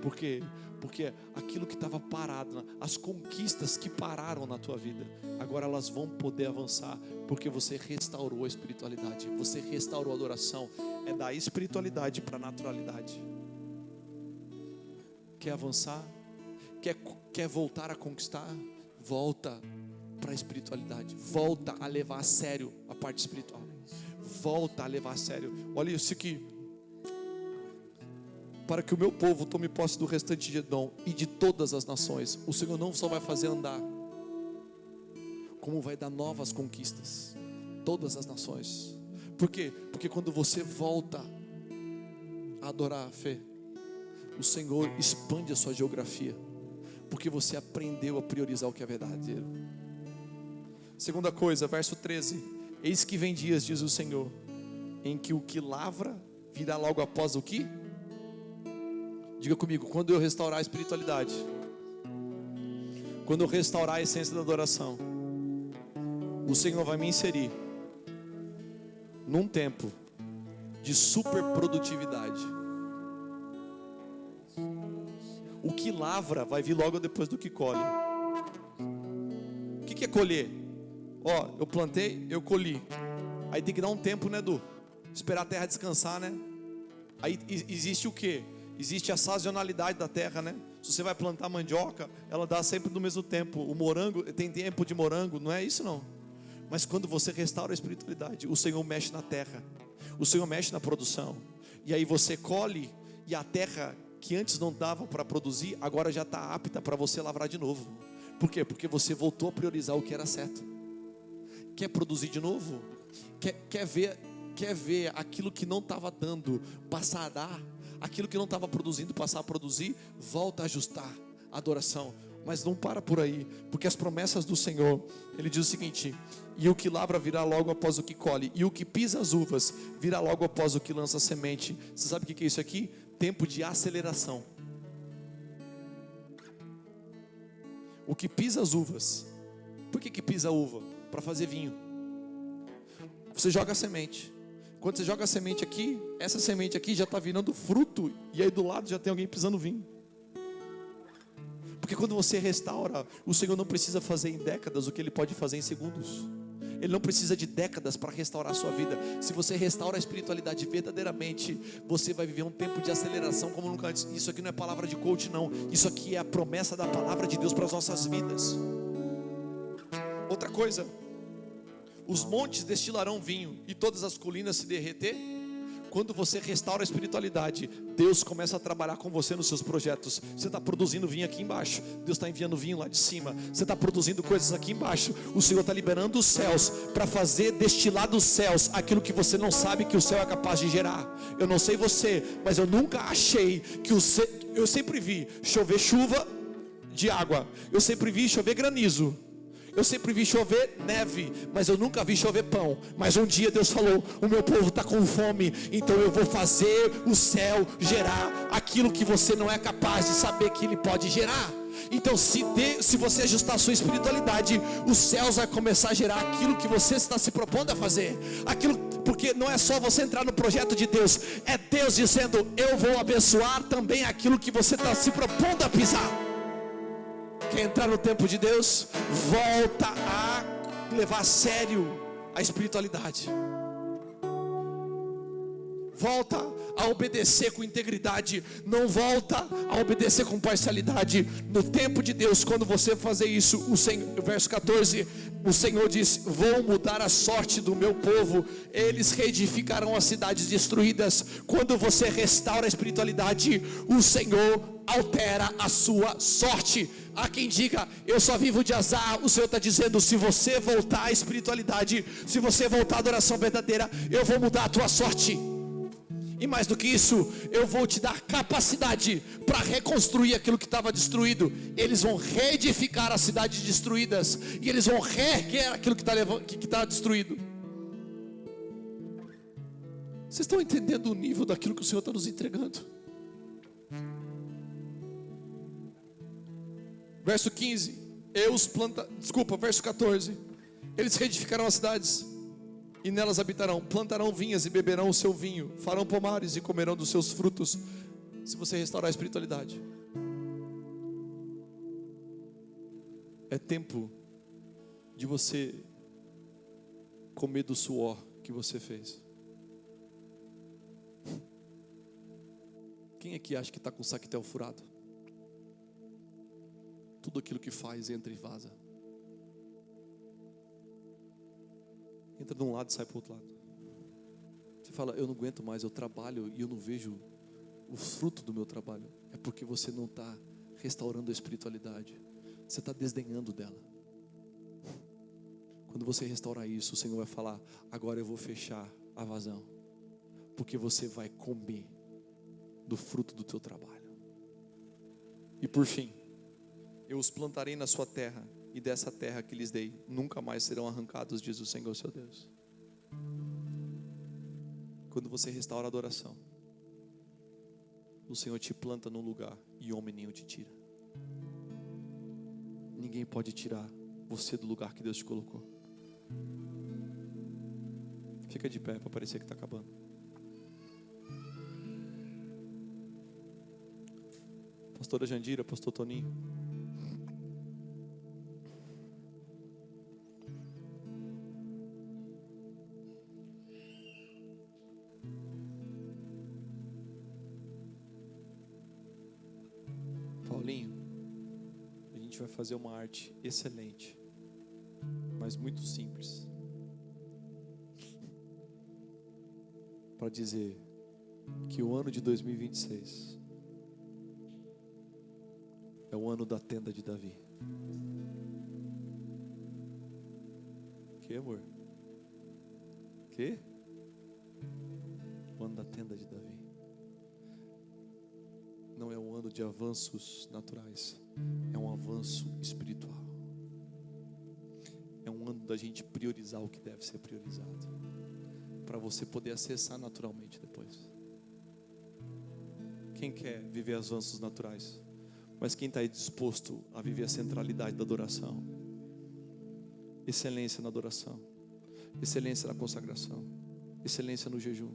Por quê? Porque aquilo que estava parado, as conquistas que pararam na tua vida, agora elas vão poder avançar, porque você restaurou a espiritualidade, você restaurou a adoração. É da espiritualidade para a naturalidade. Quer avançar? Quer voltar a conquistar? Volta para a espiritualidade. Volta a levar a sério a parte espiritual. Volta a levar a sério. Olha isso aqui. para que o meu povo tome posse do restante de Edom e de todas as nações. O Senhor não só vai fazer andar, como vai dar novas conquistas, todas as nações. Por quê? Porque quando você volta a adorar a fé, o Senhor expande a sua geografia, porque você aprendeu a priorizar o que é verdadeiro. Segunda coisa, verso 13: eis que vem dias, diz o Senhor, em que o que lavra virá logo após o que? Diga comigo: quando eu restaurar a espiritualidade, quando eu restaurar a essência da adoração, o Senhor vai me inserir num tempo de super produtividade. O que lavra vai vir logo depois do que colhe. O que é colher? Ó, eu plantei, eu colhi. Aí tem que dar um tempo, né, Edu? Esperar a terra descansar, né? Aí existe o quê? Existe a sazonalidade da terra, né? Se você vai plantar mandioca, ela dá sempre no mesmo tempo. O morango, tem tempo de morango, não é isso não. Mas quando você restaura a espiritualidade, o Senhor mexe na terra, o Senhor mexe na produção. E aí você colhe, e a terra que antes não dava para produzir, agora já está apta para você lavrar de novo. Por quê? Porque você voltou a priorizar o que era certo. Quer produzir de novo? Quer ver aquilo que não estava dando passar a dar? Aquilo que não estava produzindo passar a produzir? Volta a ajustar a adoração. Mas não para por aí, porque as promessas do Senhor, Ele diz o seguinte: e o que lavra virá logo após o que colhe, e o que pisa as uvas virá logo após o que lança a semente. Você sabe o que é isso aqui? Tempo de aceleração. O que pisa as uvas. Por que pisa a uva? Para fazer vinho. Você joga a semente. Quando você joga a semente aqui, essa semente aqui já está virando fruto, e aí do lado já tem alguém pisando vinho. Porque quando você restaura, o Senhor não precisa fazer em décadas o que Ele pode fazer em segundos. Ele não precisa de décadas para restaurar a sua vida. Se você restaura a espiritualidade verdadeiramente, você vai viver um tempo de aceleração como nunca antes. Isso aqui não é palavra de coach não. Isso aqui é a promessa da palavra de Deus para as nossas vidas. Outra coisa: os montes destilarão vinho e todas as colinas se derreter. Quando você restaura a espiritualidade, Deus começa a trabalhar com você nos seus projetos. Você está produzindo vinho aqui embaixo, Deus está enviando vinho lá de cima. Você está produzindo coisas aqui embaixo, o Senhor está liberando os céus para fazer destilar dos céus aquilo que você não sabe que o céu é capaz de gerar. Eu não sei você, mas eu nunca achei que eu sempre vi chover chuva de água, eu sempre vi chover granizo, eu sempre vi chover neve, mas eu nunca vi chover pão. Mas um dia Deus falou: o meu povo está com fome, então eu vou fazer o céu gerar aquilo que você não é capaz de saber que Ele pode gerar. Então se você ajustar a sua espiritualidade, os céus vão começar a gerar aquilo que você está se propondo a fazer. Porque não é só você entrar no projeto de Deus, é Deus dizendo: eu vou abençoar também aquilo que você está se propondo a pisar. Quer entrar no tempo de Deus? Volta a levar a sério a espiritualidade. Volta a obedecer com integridade. Não volta a obedecer com parcialidade. No tempo de Deus, quando você fazer isso, verso 14, o Senhor diz: vou mudar a sorte do meu povo. Eles reedificarão as cidades destruídas. Quando você restaura a espiritualidade, o Senhor altera a sua sorte. Há quem diga: eu só vivo de azar. O Senhor está dizendo: se você voltar à espiritualidade, se você voltar à adoração verdadeira, eu vou mudar a tua sorte. E mais do que isso, eu vou te dar capacidade para reconstruir aquilo que estava destruído. Eles vão reedificar as cidades destruídas, e eles vão reerguer aquilo que está destruído. Vocês estão entendendo o nível daquilo que o Senhor está nos entregando? Verso 15, verso 14. Eles reedificarão as cidades e nelas habitarão, plantarão vinhas e beberão o seu vinho, farão pomares e comerão dos seus frutos. Se você restaurar a espiritualidade, é tempo de você comer do suor que você fez. Quem aqui acha que está com o saquetel furado? Tudo aquilo que faz entra e vaza. Entra de um lado e sai para o outro lado. Você fala: eu não aguento mais, eu trabalho e eu não vejo o fruto do meu trabalho, é porque você não está restaurando a espiritualidade, você está desdenhando dela. Quando você restaurar isso, o Senhor vai falar: agora eu vou fechar a vazão, porque você vai comer do fruto do teu trabalho. E por fim, eu os plantarei na sua terra, e dessa terra que lhes dei nunca mais serão arrancados, diz o Senhor seu Deus. Quando você restaura a adoração, o Senhor te planta num lugar e homem nenhum te tira. Ninguém pode tirar você do lugar que Deus te colocou. Fica de pé para parecer que está acabando. Pastora Jandira, pastor Toninho. Paulinho, a gente vai fazer uma arte excelente, mas muito simples, para dizer que o ano de 2026 é o ano da tenda de Davi. Que, amor? Que? O ano da tenda de Davi. Não é um ano de avanços naturais, é um avanço espiritual. É um ano da gente priorizar o que deve ser priorizado, para você poder acessar naturalmente depois. Quem quer viver avanços naturais? Mas quem está aí disposto a viver a centralidade da adoração? Excelência na adoração, excelência na consagração, excelência no jejum,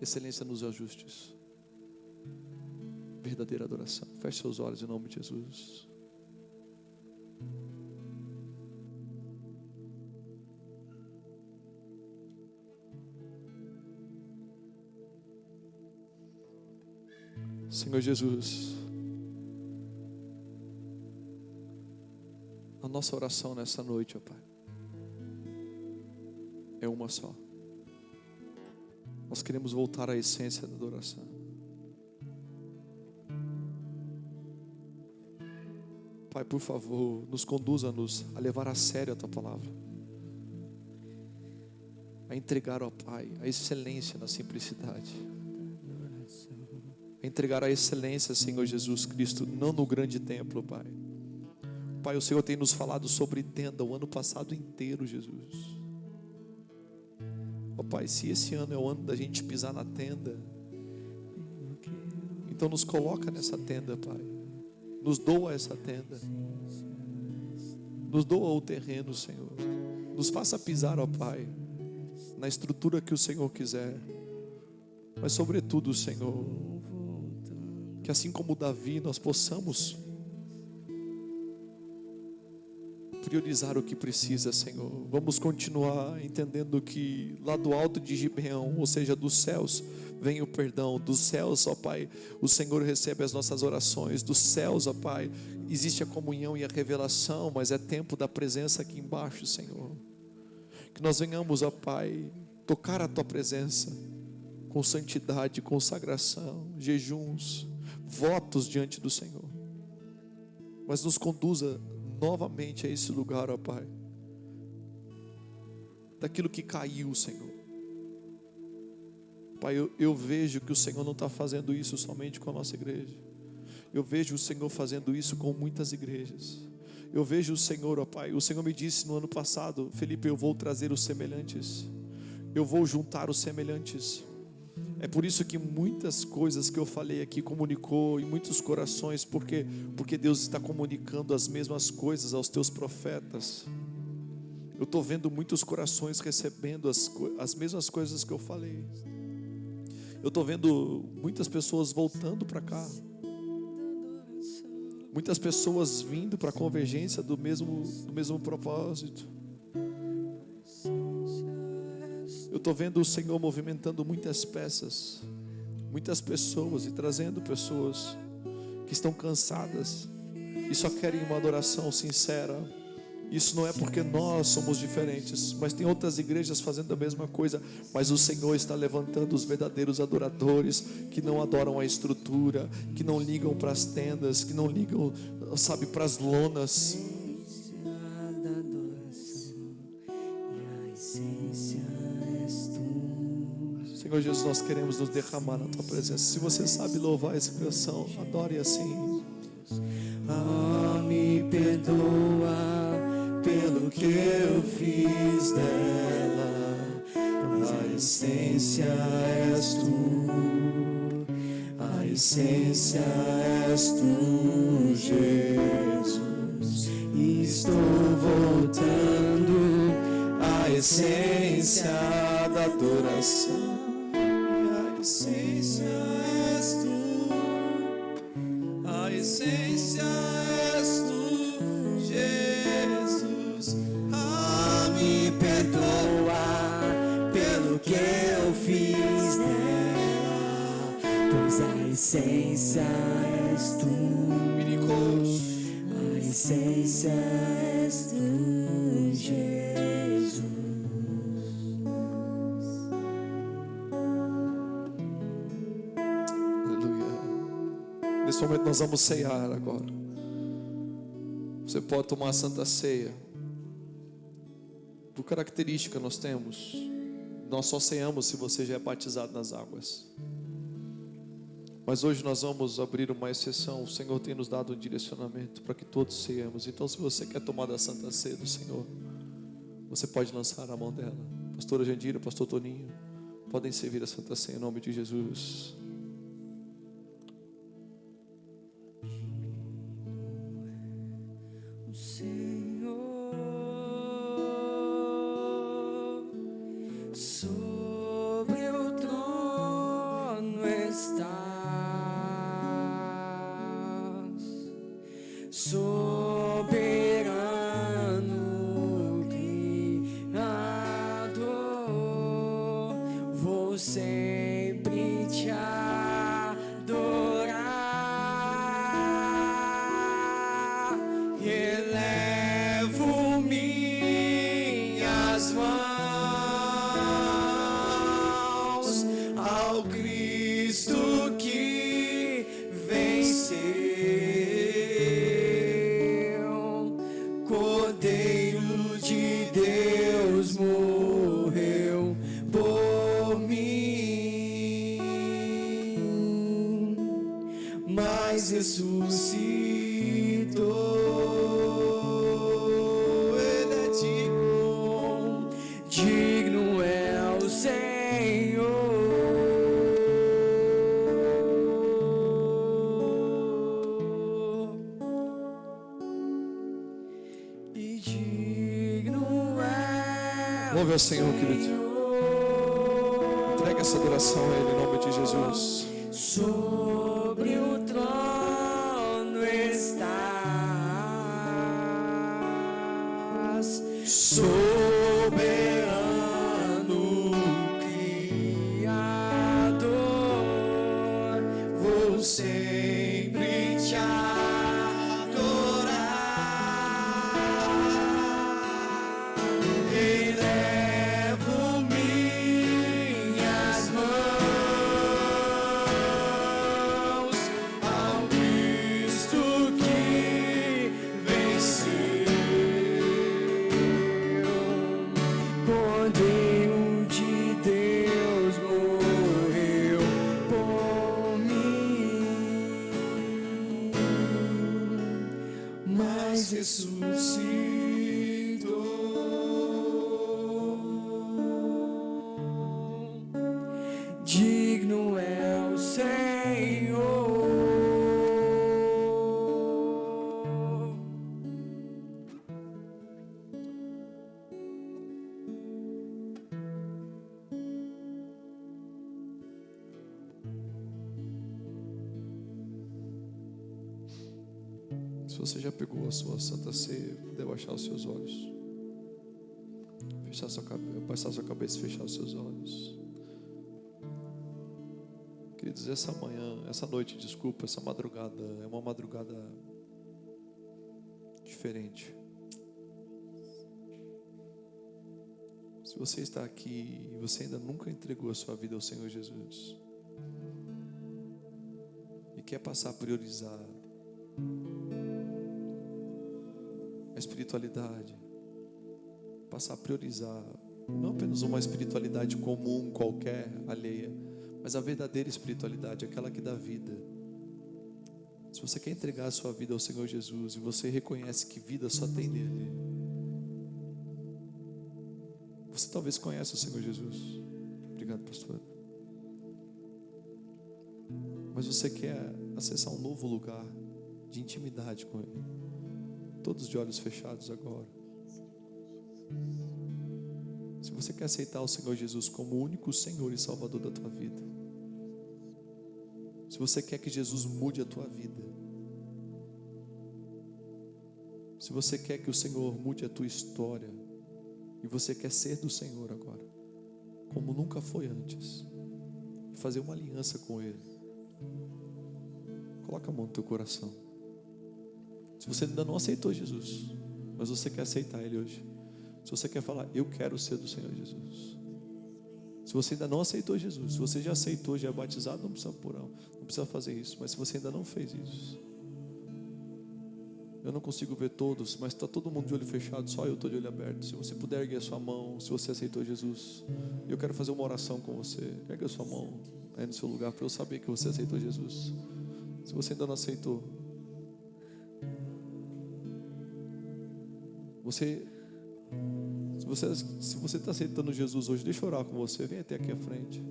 excelência nos ajustes. Verdadeira adoração. Feche seus olhos em nome de Jesus. Senhor Jesus, a nossa oração nessa noite, ó Pai, é uma só. Nós queremos voltar à essência da adoração. Pai, por favor, nos conduza-nos a levar a sério a Tua palavra, a entregar, ó Pai, a excelência na simplicidade, a entregar a excelência, Senhor Jesus Cristo, não no grande templo, Pai. Pai, o Senhor tem nos falado sobre tenda o ano passado inteiro, Jesus. Ó Pai, se esse ano é o ano da gente pisar na tenda, então nos coloca nessa tenda, Pai. Nos doa essa tenda. Nos doa o terreno, Senhor. Nos faça pisar, ó Pai, na estrutura que o Senhor quiser. Mas sobretudo, Senhor, que assim como Davi, nós possamos priorizar o que precisa, Senhor. Vamos continuar entendendo que lá do alto de Gibeão, ou seja, dos céus, vem o perdão. Dos céus, ó Pai, o Senhor recebe as nossas orações. Dos céus, ó Pai, existe a comunhão e a revelação, mas é tempo da presença aqui embaixo, Senhor. Que nós venhamos, ó Pai, tocar a Tua presença com santidade, consagração, jejuns, votos diante do Senhor. Mas nos conduza novamente a esse lugar, ó Pai, daquilo que caiu, Senhor. Pai, eu vejo que o Senhor não está fazendo isso somente com a nossa igreja. Eu vejo o Senhor fazendo isso com muitas igrejas. Eu vejo o Senhor, ó Pai, o Senhor me disse no ano passado: Felipe, eu vou trazer os semelhantes, eu vou juntar os semelhantes. É por isso que muitas coisas que eu falei aqui comunicou em muitos corações, porque Deus está comunicando as mesmas coisas aos teus profetas. Eu estou vendo muitos corações recebendo as mesmas coisas que eu falei. Eu estou vendo muitas pessoas voltando para cá, muitas pessoas vindo para a convergência do mesmo propósito. Eu estou vendo o Senhor movimentando muitas peças, muitas pessoas, e trazendo pessoas que estão cansadas e só querem uma adoração sincera, Isso não é porque nós somos diferentes, mas tem outras igrejas fazendo a mesma coisa. Mas o Senhor está levantando os verdadeiros adoradores, que não adoram a estrutura, que não ligam para as tendas, que não ligam, sabe, para as lonas. Senhor Jesus, nós queremos nos derramar na Tua presença. Se você sabe louvar essa canção, adore assim. Me perdoa pelo que eu fiz dela. A essência és tu, a essência és tu, Jesus. Estou voltando à essência da adoração. A essência és tu, a essência és tu, Jesus. Me perdoa pelo que eu fiz dela, pois a essência és tu, a essência és tu, Jesus. Nesse momento nós vamos ceiar agora. Você pode tomar a Santa Ceia. Por característica nós temos, nós só ceiamos se você já é batizado nas águas. Mas hoje nós vamos abrir uma exceção. O Senhor tem nos dado um direcionamento para que todos ceiemos. Então, se você quer tomar da Santa Ceia do Senhor, você pode lançar a mão dela. Pastora Jandira, Pastor Toninho, podem servir a Santa Ceia em nome de Jesus. Sobre o trono estás, soberano Criador, vou sempre te adorar. Elevo minhas mãos ao Cristo que venceu, Cordeiro de Deus morreu por mim, mas ressuscitou. Ele é digno, digno é o Senhor. E digno é Louve ao Senhor, querido. Entregue essa adoração a Ele em nome de Jesus. sobre o trono estás, soberano Criador, vou sempre te adorar. Elevo minhas mãos ao Cristo que venceu, Cordeiro de Deus morreu por mim, mas ressuscitou. Digno é o Senhor. Se você já pegou a sua Santa Ceia, puder baixar os seus olhos, baixar sua cabeça e fechar os seus olhos. Queridos, essa manhã, essa noite, desculpa, essa madrugada é uma madrugada diferente. Se você está aqui e você ainda nunca entregou a sua vida ao Senhor Jesus e quer passar a priorizar a espiritualidade, passar a priorizar não apenas uma espiritualidade comum, qualquer, alheia, mas a verdadeira espiritualidade, aquela que dá vida. Se você quer entregar a sua vida ao Senhor Jesus e você reconhece que vida só tem nele, você talvez conheça o Senhor Jesus. Obrigado, pastor. Mas você quer acessar um novo lugar de intimidade com Ele. Todos de olhos fechados agora. Se você quer aceitar o Senhor Jesus como o único Senhor e Salvador da tua vida, se você quer que Jesus mude a tua vida, se você quer que o Senhor mude a tua história, e você quer ser do Senhor agora, como nunca foi antes, e fazer uma aliança com Ele, coloca a mão no teu coração. Se você ainda não aceitou Jesus, mas você quer aceitar Ele hoje, se você quer falar, eu quero ser do Senhor Jesus. Se você ainda não aceitou Jesus, se você já aceitou, já é batizado, não precisa fazer isso. Mas se você ainda não fez isso, eu não consigo ver todos, mas está todo mundo de olho fechado, só eu estou de olho aberto. Se você puder erguer a sua mão, se você aceitou Jesus, eu quero fazer uma oração com você. Ergue a sua mão aí no seu lugar, para eu saber que você aceitou Jesus. Se você ainda não aceitou, se você está aceitando Jesus hoje, deixa eu orar com você. Vem até aqui à frente.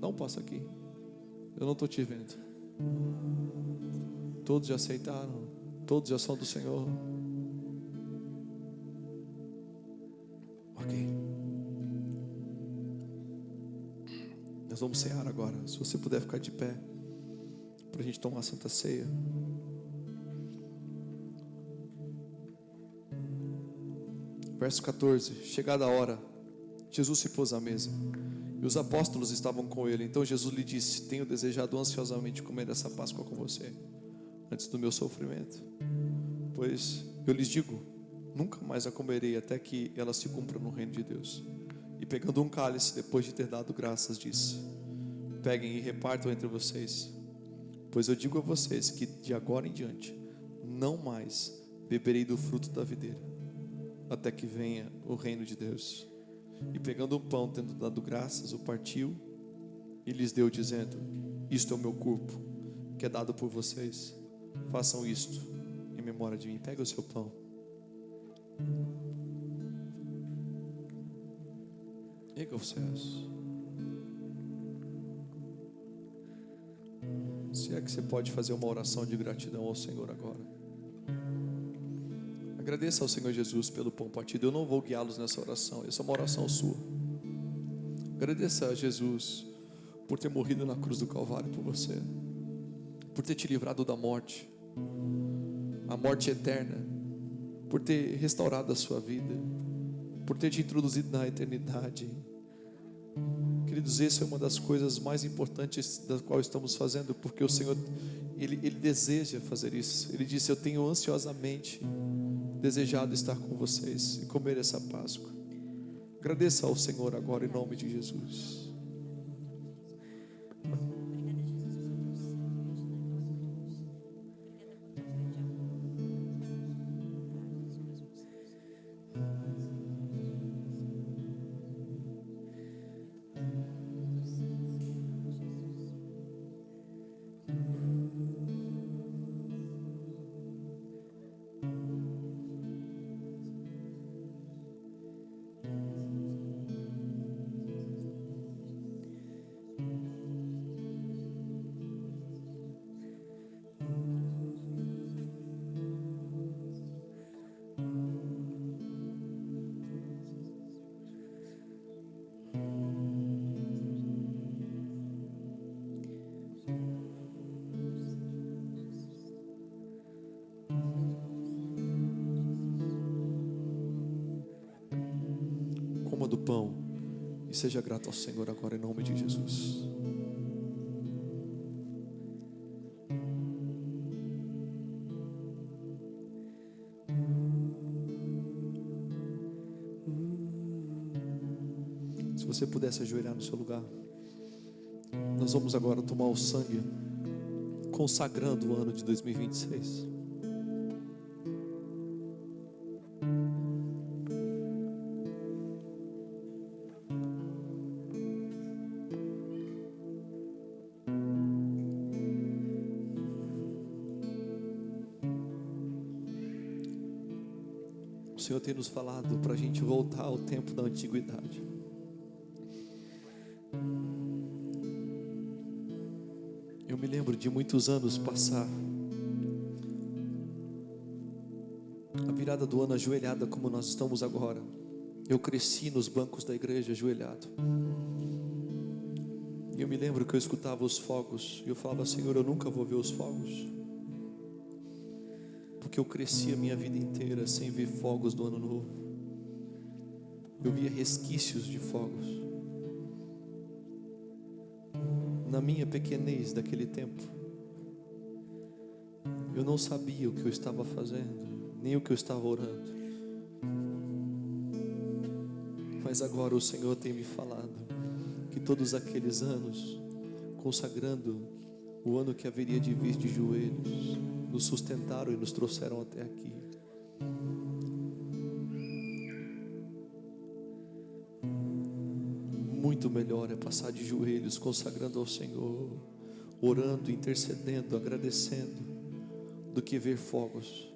Dá um passo aqui. Eu não estou te vendo. Todos já aceitaram. Todos já são do Senhor. Ok. Nós vamos cear agora. Se você puder ficar de pé, para a gente tomar a Santa Ceia. Verso 14. Chegada a hora, Jesus se pôs à mesa, e os apóstolos estavam com ele. Então Jesus lhe disse: tenho desejado ansiosamente comer essa Páscoa com você, antes do meu sofrimento. Pois eu lhes digo, nunca mais a comerei, até que ela se cumpra no reino de Deus. E pegando um cálice, depois de ter dado graças, disse: peguem e repartam entre vocês, pois eu digo a vocês que de agora em diante não mais beberei do fruto da videira, até que venha o reino de Deus. E pegando um pão, tendo dado graças, o partiu e lhes deu, dizendo: isto é o meu corpo, que é dado por vocês. Façam isto em memória de mim. Pega o seu pão. Erga os céus. Se é que você pode fazer uma oração de gratidão ao Senhor agora. Agradeça ao Senhor Jesus pelo pão partido. Eu não vou guiá-los nessa oração. Essa é uma oração sua. Agradeça a Jesus por ter morrido na cruz do Calvário por você, por ter te livrado da morte, a morte eterna, por ter restaurado a sua vida, por ter te introduzido na eternidade. Queridos, essa é uma das coisas mais importantes da qual estamos fazendo, porque o Senhor, Ele deseja fazer isso. Ele disse: eu tenho ansiosamente desejado estar com vocês e comer essa Páscoa. Agradeça ao Senhor agora, em nome de Jesus. Coma do pão e seja grato ao Senhor agora, em nome de Jesus. você pudesse ajoelhar no seu lugar. Nós vamos agora tomar o sangue, consagrando o ano de 2026. O Senhor tem nos falado para a gente voltar ao tempo da antiguidade. Eu me lembro de muitos anos passar a virada do ano ajoelhada como nós estamos agora. Eu cresci nos bancos da igreja ajoelhado. E eu me lembro que eu escutava os fogos e eu falava: Senhor, eu nunca vou ver os fogos, porque eu cresci a minha vida inteira sem ver fogos do ano novo. Eu via resquícios de fogos. Na minha pequenez daquele tempo, eu não sabia o que eu estava fazendo, nem o que eu estava orando. Mas agora o Senhor tem me falado que todos aqueles anos, consagrando o ano que haveria de vir de joelhos, nos sustentaram e nos trouxeram até aqui. Muito melhor é passar de joelhos, consagrando ao Senhor, orando, intercedendo, agradecendo, do que ver fogos.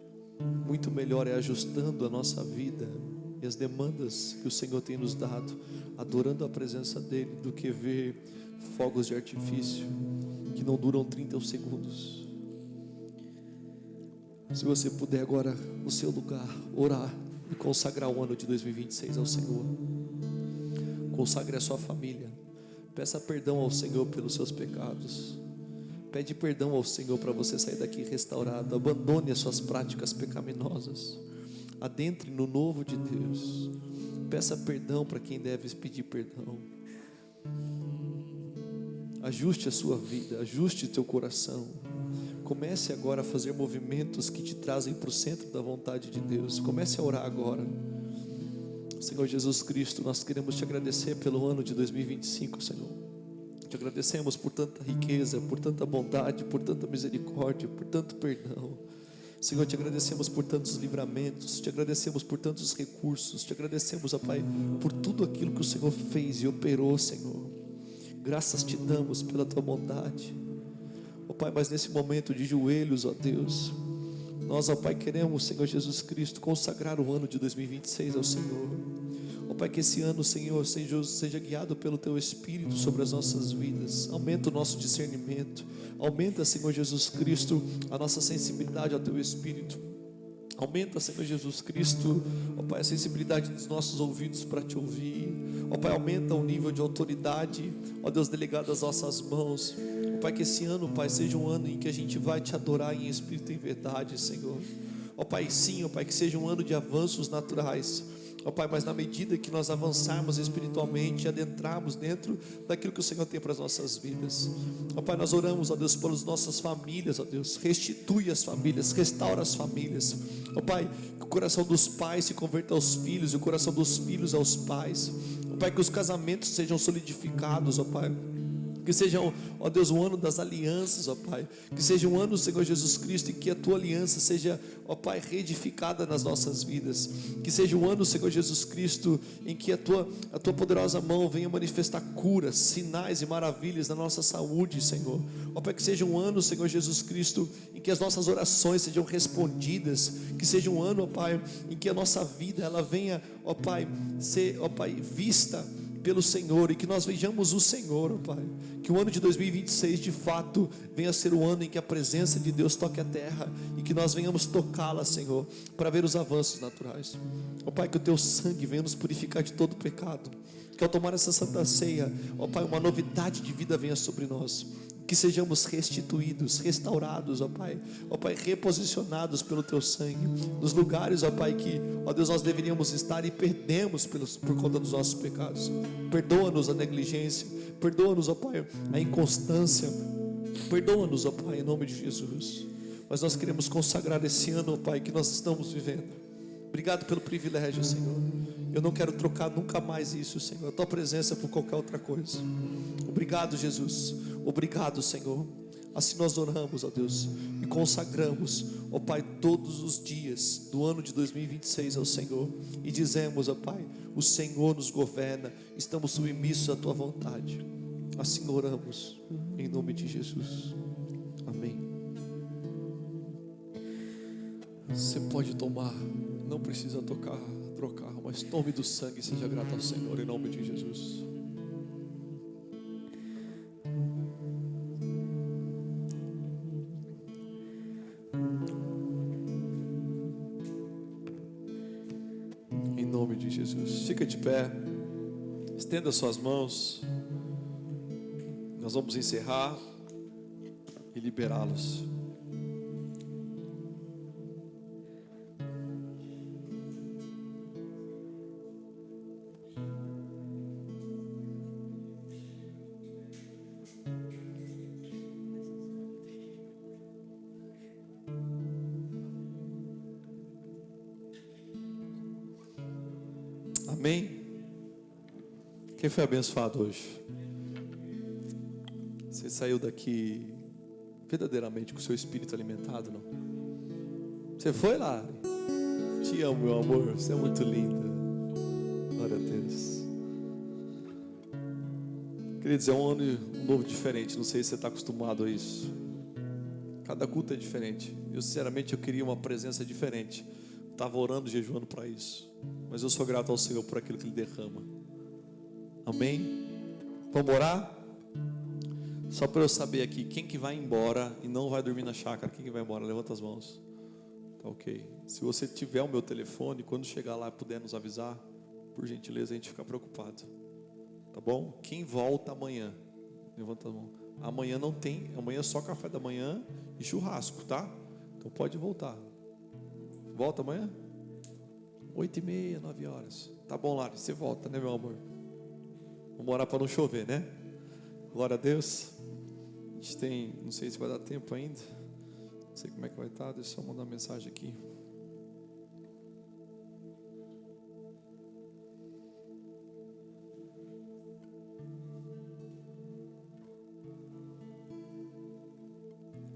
Muito melhor é ajustando a nossa vida e as demandas que o Senhor tem nos dado, adorando a presença dEle, do que ver fogos de artifício que não duram 30 segundos. Se você puder agora, no seu lugar, orar e consagrar o ano de 2026 ao Senhor. Consagre a sua família. Peça perdão ao Senhor pelos seus pecados. Pede perdão ao Senhor para você sair daqui restaurado. Abandone as suas práticas pecaminosas. Adentre no novo de Deus. Peça perdão para quem deve pedir perdão. Ajuste a sua vida, ajuste o teu coração. Comece agora a fazer movimentos que te trazem para o centro da vontade de Deus. Comece a orar agora. Senhor Jesus Cristo, nós queremos te agradecer pelo ano de 2025, Senhor. Te agradecemos por tanta riqueza, por tanta bondade, por tanta misericórdia, por tanto perdão. Senhor, te agradecemos por tantos livramentos, te agradecemos por tantos recursos, te agradecemos, ó Pai, por tudo aquilo que o Senhor fez e operou, Senhor. Graças te damos pela tua bondade, ó Pai, mas nesse momento de joelhos, ó Deus, nós, ó Pai, queremos, Senhor Jesus Cristo, consagrar o ano de 2026 ao Senhor. Ó Pai, que esse ano, Senhor, seja guiado pelo Teu Espírito sobre as nossas vidas. Aumenta o nosso discernimento. Aumenta, Senhor Jesus Cristo, a nossa sensibilidade ao Teu Espírito. Aumenta, Senhor Jesus Cristo, ó Pai, a sensibilidade dos nossos ouvidos para Te ouvir. Ó Pai, aumenta o nível de autoridade, ó Deus, delegado às nossas mãos. Ó Pai, que esse ano, Pai, seja um ano em que a gente vai Te adorar em espírito e em verdade, Senhor. Ó Pai, sim, ó Pai, que seja um ano de avanços naturais. Ó Pai, mas na medida que nós avançarmos espiritualmente e adentrarmos dentro daquilo que o Senhor tem para as nossas vidas. Ó Pai, nós oramos, ó Deus, pelas nossas famílias, ó Deus. Restitui as famílias, restaura as famílias. Ó Pai, que o coração dos pais se converta aos filhos e o coração dos filhos aos pais. Ó Pai, que os casamentos sejam solidificados, ó Pai. Que seja, ó Deus, um ano das alianças, ó Pai. Que seja um ano, Senhor Jesus Cristo, em que a Tua aliança seja, ó Pai, reedificada nas nossas vidas. Que seja um ano, Senhor Jesus Cristo, em que a Tua poderosa mão venha manifestar curas, sinais e maravilhas na nossa saúde, Senhor. Ó Pai, que seja um ano, Senhor Jesus Cristo, em que as nossas orações sejam respondidas. Que seja um ano, ó Pai, em que a nossa vida, ela venha, ó Pai, ser, ó Pai, vista pelo Senhor, e que nós vejamos o Senhor, ó Pai. Que o ano de 2026 de fato venha a ser o ano em que a presença de Deus toque a terra e que nós venhamos tocá-la, Senhor, para ver os avanços naturais. Ó Pai, que o Teu sangue venha nos purificar de todo pecado. Que ao tomar essa santa ceia, ó Pai, uma novidade de vida venha sobre nós. Que sejamos restituídos, restaurados, ó Pai, reposicionados pelo Teu sangue, nos lugares, ó Pai, que, ó Deus, nós deveríamos estar e perdemos por conta dos nossos pecados. Perdoa-nos a negligência, perdoa-nos, ó Pai, a inconstância, perdoa-nos, ó Pai, em nome de Jesus. Mas nós queremos consagrar esse ano, ó Pai, que nós estamos vivendo, Obrigado pelo privilégio, Senhor. Eu não quero trocar nunca mais isso, Senhor, a tua presença por qualquer outra coisa. Obrigado, Jesus. Obrigado, Senhor. Assim nós oramos, ó Deus, e consagramos, ó Pai, todos os dias do ano de 2026 ao Senhor, e dizemos, ó Pai, o Senhor nos governa, estamos submissos à tua vontade. Assim oramos, em nome de Jesus. Amém. Você pode tomar, não precisa trocar, mas tome do sangue, seja grato ao Senhor, em nome de Jesus. Em nome de Jesus. Fica de pé, estenda suas mãos. Nós vamos encerrar e liberá-los. Amém? Quem foi abençoado hoje? Você saiu daqui verdadeiramente com o seu espírito alimentado, não? Você foi lá? Te amo, meu amor. Você é muito linda. Glória a Deus. Queria dizer, é um ano novo diferente. Não sei se você está acostumado a isso. Cada culto é diferente. Eu sinceramente queria uma presença diferente. Estava orando, jejuando para isso. Mas eu sou grato ao Senhor por aquilo que Ele derrama. Amém? Vamos orar? Só para eu saber aqui, quem que vai embora e não vai dormir na chácara? Quem que vai embora? Levanta as mãos. Tá ok. Se você tiver o meu telefone, quando chegar lá e puder nos avisar, por gentileza, a gente fica preocupado. Tá bom? Quem volta amanhã? Levanta as mãos. Amanhã não tem, amanhã é só café da manhã e churrasco, tá? Então pode voltar. Volta amanhã? 8h30, 9 horas. Tá bom, Lari, você volta, né, meu amor? Vamos orar para não chover, né? Glória a Deus. A gente tem, não sei se vai dar tempo ainda. Não sei como é que vai estar. Deixa eu só mandar uma mensagem aqui.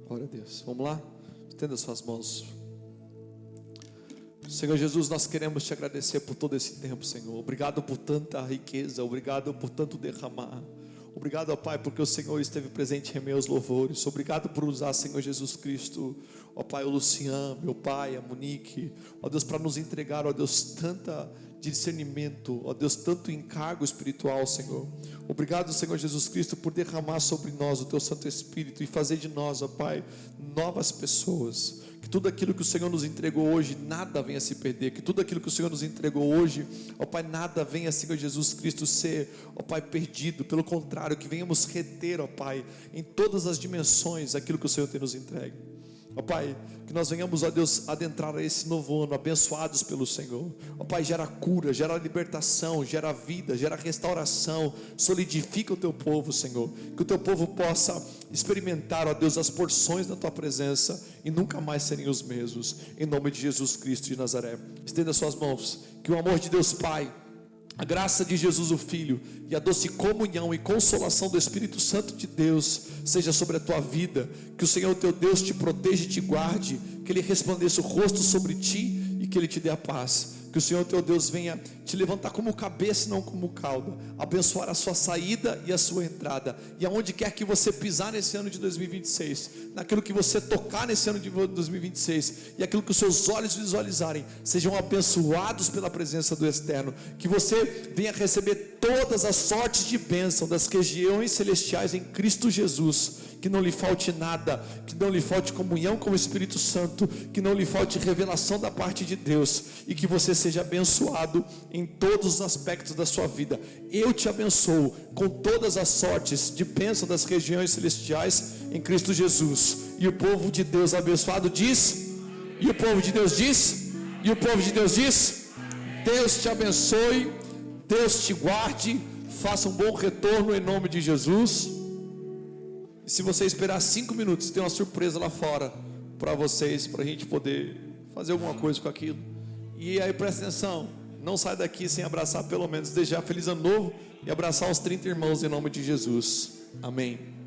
Glória a Deus. Vamos lá? Estenda suas mãos. Senhor Jesus, nós queremos te agradecer por todo esse tempo, Senhor. Obrigado por tanta riqueza, obrigado por tanto derramar. Obrigado, ó Pai, porque o Senhor esteve presente em meus louvores. Obrigado por usar, Senhor Jesus Cristo, ó Pai, o Luciano, meu Pai, a Monique, ó Deus, para nos entregar, ó Deus, tanta discernimento, ó Deus, tanto encargo espiritual, Senhor. Obrigado, Senhor Jesus Cristo, por derramar sobre nós o Teu Santo Espírito e fazer de nós, ó Pai, novas pessoas. Que tudo aquilo que o Senhor nos entregou hoje, nada venha se perder. Que tudo aquilo que o Senhor nos entregou hoje, ó Pai, nada venha, Senhor Jesus Cristo, ser, ó Pai, perdido. Pelo contrário, que venhamos reter, ó Pai, em todas as dimensões, aquilo que o Senhor tem nos entregue. Ó Pai, que nós venhamos, ó Deus, adentrar a esse novo ano, abençoados pelo Senhor. Ó Pai, gera cura, gera libertação, gera vida, gera restauração. Solidifica o Teu povo, Senhor. Que o Teu povo possa experimentar, ó Deus, as porções da Tua presença e nunca mais serem os mesmos. Em nome de Jesus Cristo de Nazaré. Estenda suas mãos. Que o amor de Deus Pai, a graça de Jesus o Filho e a doce comunhão e consolação do Espírito Santo de Deus seja sobre a tua vida. Que o Senhor teu Deus te proteja e te guarde, que Ele resplandeça o rosto sobre ti e que Ele te dê a paz. Que o Senhor teu Deus venha te levantar como cabeça e não como cauda, abençoar a sua saída e a sua entrada, e aonde quer que você pisar nesse ano de 2026, naquilo que você tocar nesse ano de 2026, e aquilo que os seus olhos visualizarem, sejam abençoados pela presença do Eterno. Que você venha receber todas as sortes de bênção das regiões celestiais em Cristo Jesus. Que não lhe falte nada, que não lhe falte comunhão com o Espírito Santo, que não lhe falte revelação da parte de Deus, e que você seja abençoado em todos os aspectos da sua vida. Eu te abençoo com todas as sortes de bênção das regiões celestiais em Cristo Jesus. E o povo de Deus abençoado diz, e o povo de Deus diz, e o povo de Deus diz: Deus te abençoe, Deus te guarde, faça um bom retorno em nome de Jesus. E se você esperar 5 minutos, tem uma surpresa lá fora para vocês, para a gente poder fazer alguma coisa com aquilo. E aí presta atenção, não sai daqui sem abraçar pelo menos, desejar feliz ano novo e abraçar os 30 irmãos em nome de Jesus. Amém.